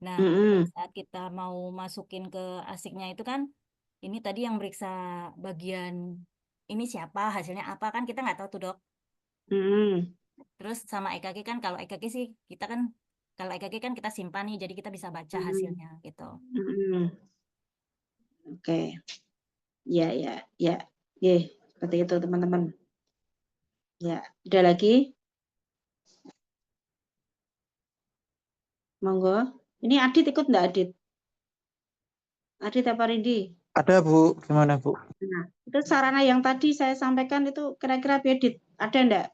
Nah, pada saat kita mau masukin ke asiknya itu kan, ini tadi yang meriksa bagian ini siapa, hasilnya apa, kan kita nggak tahu tuh, Dok. Terus sama EKG kan, kalau EKG sih kita kan, kalau EKG kan kita simpan nih, jadi kita bisa baca hasilnya gitu. Oke, ya, seperti itu teman-teman. Ya, ada lagi? Monggo. Ini Adit ikut enggak Adit? Adit apa Rindi? Ada Bu, gimana Bu? Nah, itu sarana yang tadi saya sampaikan itu kira-kira Adit ada enggak?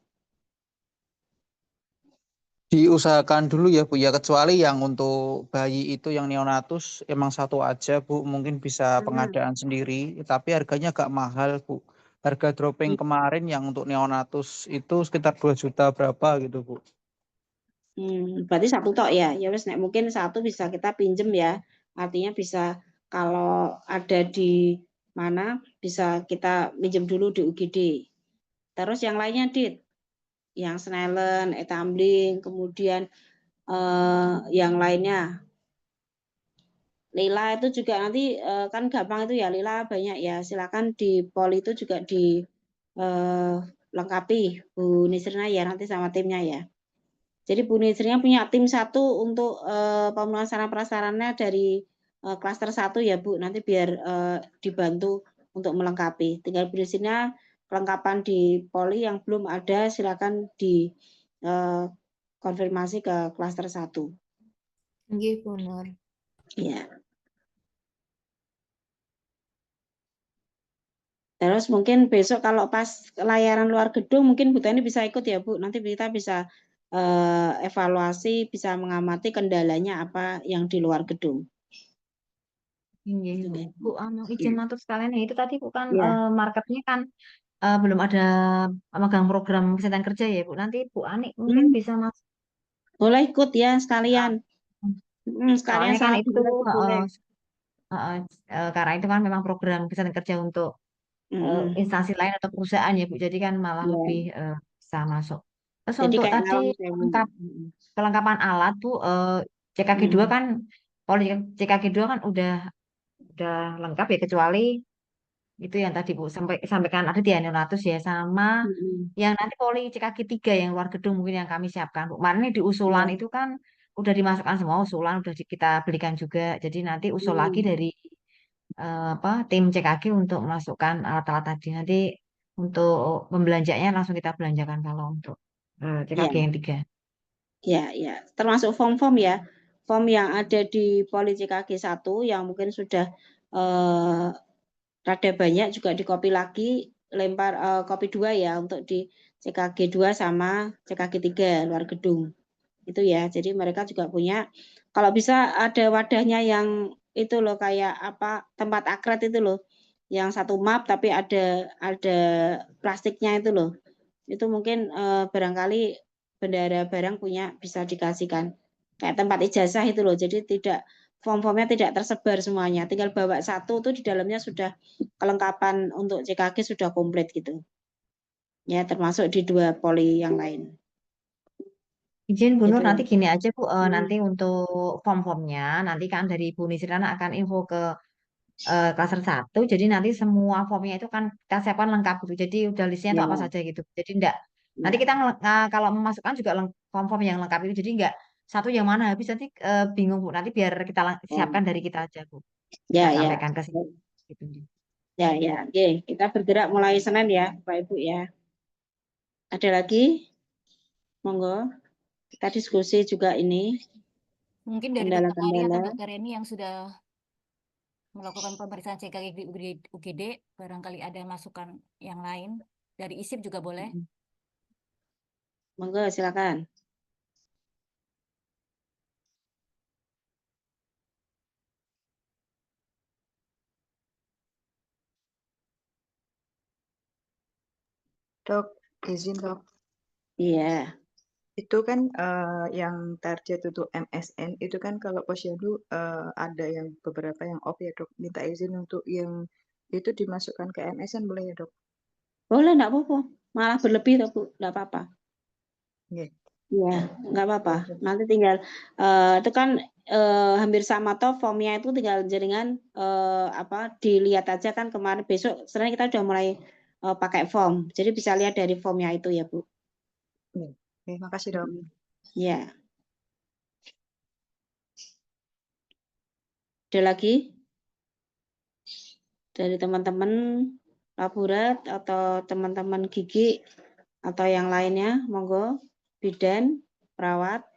Diusahakan dulu ya Bu ya, kecuali yang untuk bayi itu yang neonatus emang satu aja Bu, mungkin bisa pengadaan sendiri, tapi harganya agak mahal Bu. Harga dropping kemarin yang untuk neonatus itu sekitar 2 juta berapa gitu Bu. Berarti satu tok ya. Ya wes nek mungkin satu bisa kita pinjem ya. Artinya bisa kalau ada di mana bisa kita pinjem dulu di UGD. Terus yang lainnya Dit. Yang Snellen, Etambling, kemudian yang lainnya. Lila itu juga nanti kan gampang itu ya, Lila banyak ya. Silakan di poli itu juga di lengkapi Bu Nisrina ya nanti sama timnya ya. Jadi Bu Nisrina punya tim satu untuk pemenuhan sarana prasarana dari klaster 1 ya Bu. Nanti biar dibantu untuk melengkapi. Tinggal Bu Nisrina kelengkapan di poli yang belum ada silakan di konfirmasi ke klaster 1. Nggih, Bu Nur. Iya. Terus mungkin besok kalau pas layanan luar gedung mungkin Bu Tani bisa ikut ya Bu. Nanti kita bisa evaluasi, bisa mengamati kendalanya apa yang di luar gedung. Iya, Bu, izin Iya. matur sekalian ya. Itu tadi Bu kan Iya. marketnya kan belum ada megang program kesehatan kerja ya Bu. Nanti Bu Ani mungkin bisa masuk. Boleh ikut ya sekalian. Sekalian Soalnya kan sama itu Bu Leti boleh. karena itu kan memang program kesehatan kerja untuk instansi lain atau perusahaan ya Bu. Jadi kan malah Iya. lebih bisa masuk. Terus Jadi untuk kayak tadi lawang sewu. kelengkapan alat Bu, CKG 2 kan poli CKG 2 kan udah lengkap ya, kecuali itu yang tadi Bu sampaikan ada di neonatus ya, sama yang nanti poli CKG 3 yang luar gedung mungkin yang kami siapkan Bu. Kemarin di usulan itu kan udah dimasukkan semua usulan, udah kita belikan juga. Jadi nanti usul lagi dari tim CKG untuk memasukkan alat-alat tadi. Nanti untuk pembelanjanya langsung kita belanjakan kalau untuk CKG yang 3. Ya. Termasuk form-form ya. Form yang ada di Poli CKG 1 yang mungkin sudah rada banyak juga di copy lagi, lempar copy 2 ya untuk di CKG 2 sama CKG 3 luar gedung. Itu ya. Jadi mereka juga punya, kalau bisa ada wadahnya yang itu loh kayak apa tempat akret itu loh. Yang satu map tapi ada plastiknya itu loh. Itu mungkin barangkali bendahara barang punya bisa dikasihkan. Kayak tempat ijazah itu loh. Jadi tidak form-formnya tidak tersebar semuanya. Tinggal bawa satu tuh di dalamnya sudah kelengkapan untuk CKG sudah komplit gitu. Ya, termasuk di 2 poli yang lain. Izin Bu Nur, Gitu. nanti gini aja Bu, nanti untuk form-formnya, nanti kan dari Bu Nisrana akan info ke klaster 1, jadi nanti semua formnya itu kan kita siapkan lengkap gitu, jadi udah listnya itu apa Ya. saja gitu. Jadi enggak, nanti kita kalau memasukkan juga form-form yang lengkap itu, jadi enggak satu yang mana habis nanti bingung Bu, nanti biar kita siapkan dari kita aja Bu, kita Ya, ya. sampaikan ke sini. Gitu. Ya, ya. Oke, kita bergerak mulai Senin ya, Bapak Ibu ya. Ada lagi? Monggo. Kita diskusi juga ini. Mungkin dari Dr. Ari atau Kendala-kendala. Dr. Reni yang sudah melakukan pemeriksaan CKG di UGD, barangkali ada masukan yang lain. Dari ISIP juga boleh. Monggo, silakan. Dok, izin dok. Iya. Itu kan yang target untuk MSN itu kan kalau posyandu ada yang beberapa yang off ya dok. Minta izin untuk yang itu dimasukkan ke MSN boleh ya dok? Boleh, enggak apa-apa. Malah berlebih tuh, Bu. Enggak apa-apa. Iya. Iya, enggak apa-apa. Nanti tinggal itu kan hampir sama toh formnya itu tinggal jaringan dilihat aja kan kemarin besok sebenarnya kita udah mulai pakai form. Jadi bisa lihat dari formnya itu ya, Bu. Iya. Oke, makasih dok. Ya. Ada lagi? Dari teman-teman laborat atau teman-teman gigi atau yang lainnya, monggo. Bidan, perawat.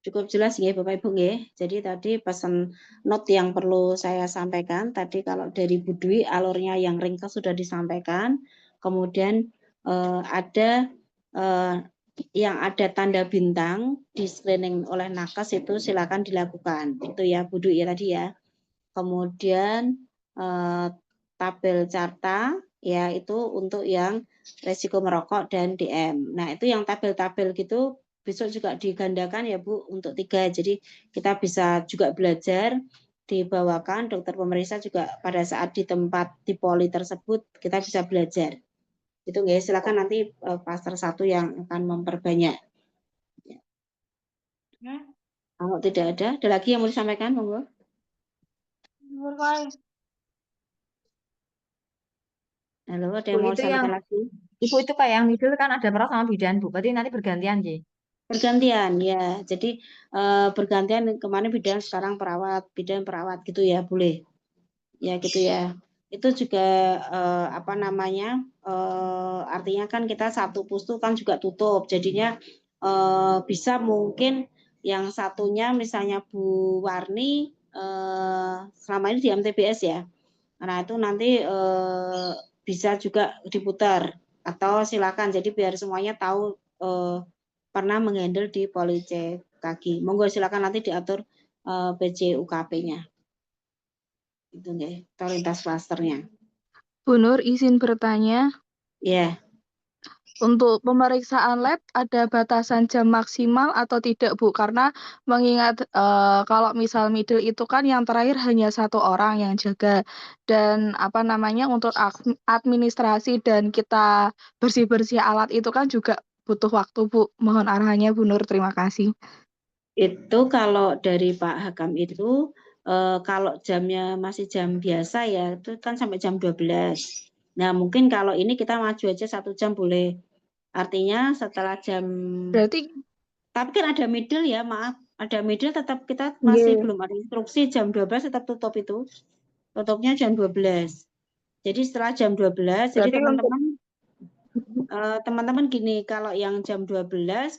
Cukup jelas ya Bapak Ibu nggih. Jadi tadi pesan note yang perlu saya sampaikan tadi kalau dari Bu Dwi alurnya yang ringkas sudah disampaikan. Kemudian ada yang ada tanda bintang di screening oleh nakes itu silakan dilakukan. Itu ya Bu Dwi ya tadi ya. Kemudian tabel carta ya itu untuk yang resiko merokok dan DM. Nah, itu yang tabel-tabel gitu besok juga digandakan ya Bu untuk 3. Jadi kita bisa juga belajar dibawakan dokter pemeriksa juga pada saat di tempat di poli tersebut kita bisa belajar. Itu nggak silakan nanti klaster 1 yang akan memperbanyak. Kalau tidak ada lagi yang mau disampaikan monggo. Halo, ada yang mau disampaikan lagi? Ibu itu kayak yang middle kan ada perawat sama bidan Bu, berarti nanti bergantian sih. Bergantian ya, jadi bergantian kemarin bidan sekarang perawat, bidan perawat gitu ya boleh, ya gitu ya. Itu juga artinya kan kita satu pustu kan juga tutup, jadinya bisa mungkin yang satunya misalnya Bu Warni selama ini di MTBS ya, nah itu nanti bisa juga diputar atau silakan, jadi biar semuanya tahu pernah menghandle di poli CKG. Monggo silakan nanti diatur PJ UKP-nya. Itu nggih, otoritas klasternya. Bu Nur, izin bertanya. Ya. Untuk pemeriksaan lab ada batasan jam maksimal atau tidak Bu? Karena mengingat kalau misal middle itu kan yang terakhir hanya 1 orang yang jaga, dan untuk administrasi dan kita bersih-bersih alat itu kan juga butuh waktu Bu. Mohon arahannya Bu Nur, terima kasih. Itu kalau dari Pak Hakam itu kalau jamnya masih jam biasa ya itu kan sampai jam 12. Nah mungkin kalau ini kita maju aja 1 jam boleh. Artinya setelah jam. Berarti. Tapi kan ada middle ya, maaf. Ada middle tetap kita masih belum ada instruksi jam 12 tetap tutup itu. Tutupnya jam 12. Jadi setelah jam 12, jadi teman-teman gini, kalau yang jam 12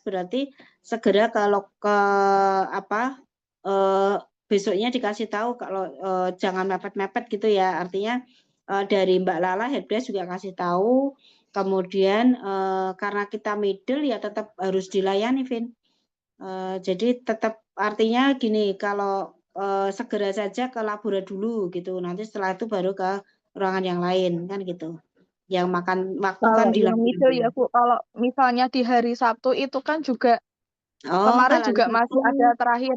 berarti segera kalau besoknya dikasih tahu kalau jangan mepet-mepet gitu ya. Artinya dari Mbak Lala Headdesk juga kasih tahu. Kemudian karena kita middle ya tetap harus dilayani, Vin. Jadi tetap artinya gini, kalau segera saja ke labora dulu gitu. Nanti setelah itu baru ke ruangan yang lain kan gitu. Yang makan waktu kan Kalau di yang middle ya laboratorium. Bu, kalau misalnya di hari Sabtu itu kan juga Oh, kemarin kalau juga hari masih Sabtu, ada terakhir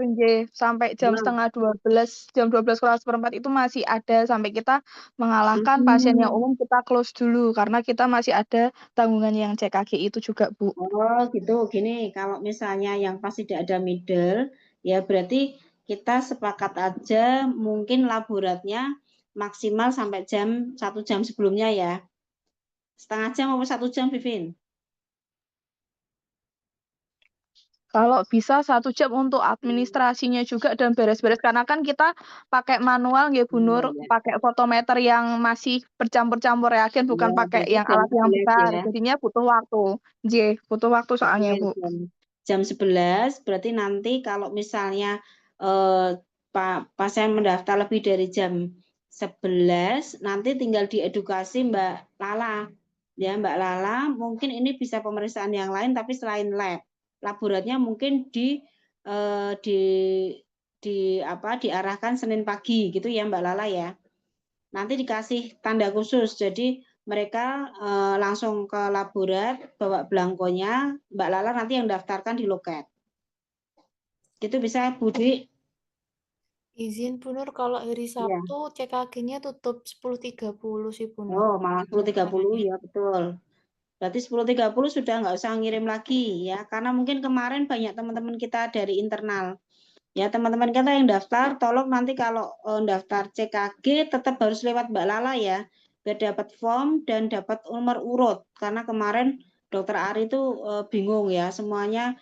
sampai jam setengah 12, jam 12 kurang seperempat itu masih ada sampai kita mengalahkan pasien yang umum kita close dulu karena kita masih ada tanggungan yang CKG itu juga Bu. oh gitu, gini, kalau misalnya yang pas tidak ada middle, ya berarti kita sepakat aja mungkin laboratnya maksimal sampai 1 jam sebelumnya ya. Setengah jam atau 1 jam, Vivin? Kalau bisa 1 jam untuk administrasinya juga dan beres-beres karena kan kita pakai manual ya Bu Nur, Ya. pakai fotometer yang masih bercampur-campur reagen bukan Ya, pakai berarti yang jam alat yang 11 besar. ya. Jadinya butuh waktu. Butuh waktu soalnya Bu. Jam 11 berarti nanti kalau misalnya pasien mendaftar lebih dari jam 11 nanti tinggal diedukasi Mbak Lala. Ya, Mbak Lala, mungkin ini bisa pemeriksaan yang lain tapi selain lab. Laboratnya mungkin diarahkan Senin pagi gitu ya Mbak Lala ya. Nanti dikasih tanda khusus. Jadi mereka langsung ke laborat, bawa belangkonya, Mbak Lala nanti yang daftarkan di loket. Gitu bisa Budi? Izin Bu Nur, kalau hari Sabtu CKG-nya tutup 10.30 sih Bu Nur. Oh, malah 10.30 ya, betul. Berarti 10.30 sudah nggak usah ngirim lagi ya, karena mungkin kemarin banyak teman-teman kita dari internal. Ya, teman-teman kita yang daftar, tolong nanti kalau daftar CKG tetap harus lewat Mbak Lala ya, biar dapat form dan dapat nomor urut. Karena kemarin Dokter Ari itu bingung ya, semuanya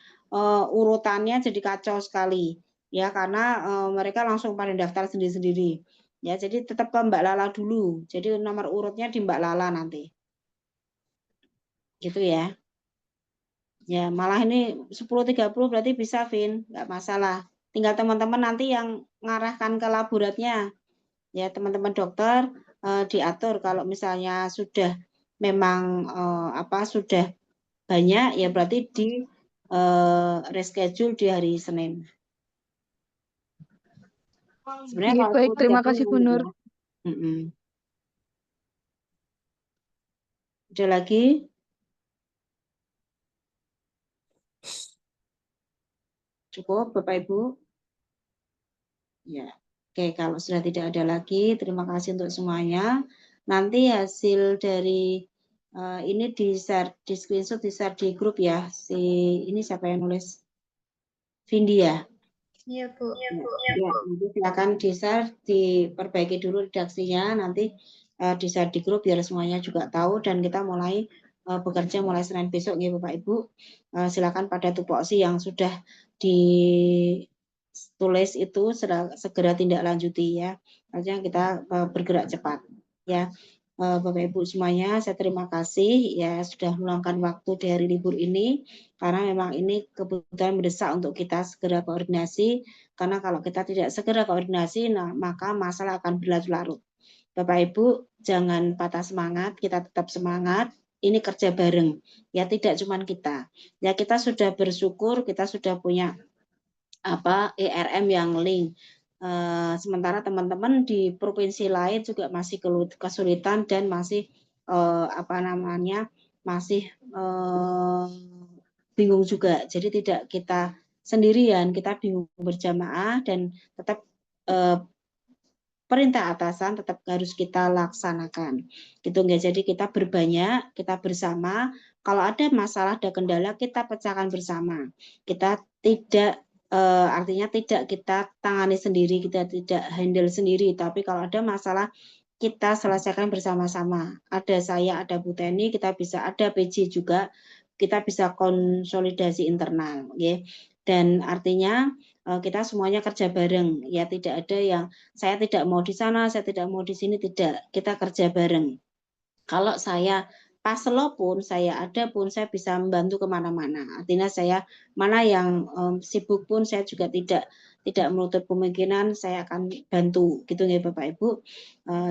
urutannya jadi kacau sekali. Ya, karena mereka langsung pada daftar sendiri-sendiri. Ya, jadi tetap ke Mbak Lala dulu. Jadi nomor urutnya di Mbak Lala nanti. Gitu ya. Ya, malah ini 10.30 berarti bisa, Vin. Nggak masalah. Tinggal teman-teman nanti yang ngarahkan ke laboratnya. Ya, teman-teman dokter diatur kalau misalnya sudah memang sudah banyak, ya berarti di reschedule di hari Senin. Sebenarnya kalau Baik, terima kasih Bu Nur. Ada lagi? Cukup, Bapak Ibu? Ya, oke. Kalau sudah tidak ada lagi, terima kasih untuk semuanya. Nanti hasil dari ini di screenshot, di share di grup ya. Ini siapa yang nulis? Vindi ya? Iya Bu. Ya, nanti silakan di share, diperbaiki dulu redaksinya. Nanti di share di grup biar semuanya juga tahu dan kita mulai bekerja mulai Senin besok ya Bapak Ibu. Silakan pada tupoksi yang sudah ditulis itu segera tindak lanjuti ya. Artinya kita bergerak cepat ya. Bapak Ibu semuanya, saya terima kasih ya sudah meluangkan waktu di hari libur ini karena memang ini kebutuhan mendesak untuk kita segera koordinasi karena kalau kita tidak segera koordinasi maka masalah akan berlarut-larut. Bapak Ibu jangan patah semangat, kita tetap semangat. Ini kerja bareng ya, tidak cuma kita. Ya kita sudah bersyukur kita sudah punya ERM yang link. Sementara teman-teman di provinsi lain juga masih kesulitan dan masih masih bingung juga. Jadi tidak kita sendirian, kita bingung berjamaah dan tetap perintah atasan tetap harus kita laksanakan. Gitu enggak? Jadi kita berbanyak, kita bersama. Kalau ada masalah, ada kendala, kita pecahkan bersama. Kita tidak artinya tidak kita tangani sendiri, kita tidak handle sendiri, tapi kalau ada masalah kita selesaikan bersama-sama. Ada saya, ada Bu Teni, kita bisa ada PJ juga, kita bisa konsolidasi internal, ya. Dan artinya kita semuanya kerja bareng, ya tidak ada yang saya tidak mau di sana, saya tidak mau di sini, tidak. Kita kerja bareng. Kalau saya paselo pun, saya ada pun, saya bisa membantu kemana-mana. Artinya saya mana yang sibuk pun saya juga tidak menutup kemungkinan saya akan bantu, gitu ya Bapak Ibu.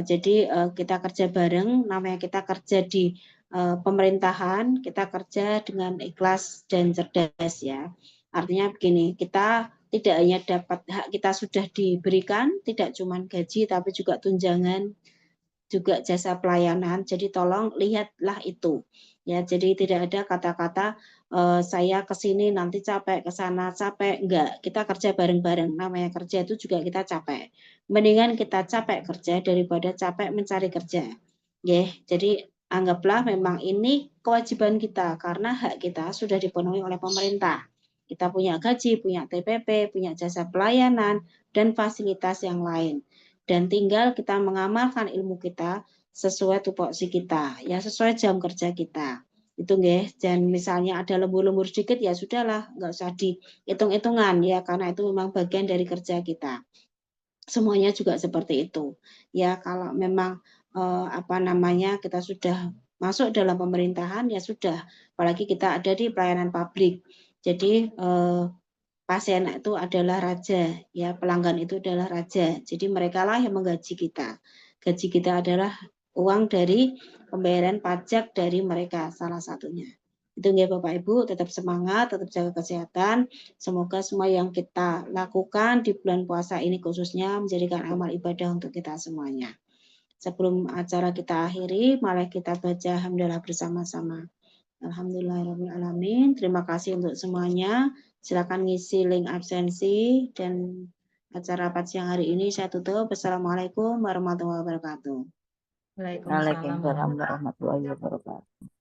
Jadi kita kerja bareng, namanya kita kerja di pemerintahan, kita kerja dengan ikhlas dan cerdas ya. Artinya begini, kita tidak hanya dapat hak kita sudah diberikan, tidak cuma gaji tapi juga tunjangan, juga jasa pelayanan. Jadi tolong lihatlah itu. Ya, jadi tidak ada kata-kata saya ke sini nanti capek, ke sana capek. Enggak, kita kerja bareng-bareng. Namanya kerja itu juga kita capek. Mendingan kita capek kerja daripada capek mencari kerja. Ya, jadi anggaplah memang ini kewajiban kita karena hak kita sudah dipenuhi oleh pemerintah. Kita punya gaji, punya TPP, punya jasa pelayanan, dan fasilitas yang lain. Dan tinggal kita mengamalkan ilmu kita sesuai tupoksi kita, ya sesuai jam kerja kita. Itu nggih, dan misalnya ada lembur-lembur sedikit ya sudahlah, nggak usah dihitung-hitungan ya karena itu memang bagian dari kerja kita. Semuanya juga seperti itu. Ya kalau memang kita sudah masuk dalam pemerintahan ya sudah, apalagi kita ada di pelayanan publik. Jadi pasien itu adalah raja, ya pelanggan itu adalah raja. Jadi mereka lah yang menggaji kita. Gaji kita adalah uang dari pembayaran pajak dari mereka salah satunya. Itu ya Bapak Ibu, tetap semangat, tetap jaga kesehatan. Semoga semua yang kita lakukan di bulan puasa ini khususnya menjadikan amal ibadah untuk kita semuanya. Sebelum acara kita akhiri, mari kita baca alhamdulillah bersama-sama. Alhamdulillahirrahmanirrahim. Terima kasih untuk semuanya. Silakan ngisi link absensi dan acara rapat siang hari ini saya tutup. Wassalamualaikum warahmatullahi wabarakatuh. Waalaikumsalam. Waalaikumsalam warahmatullahi wabarakatuh.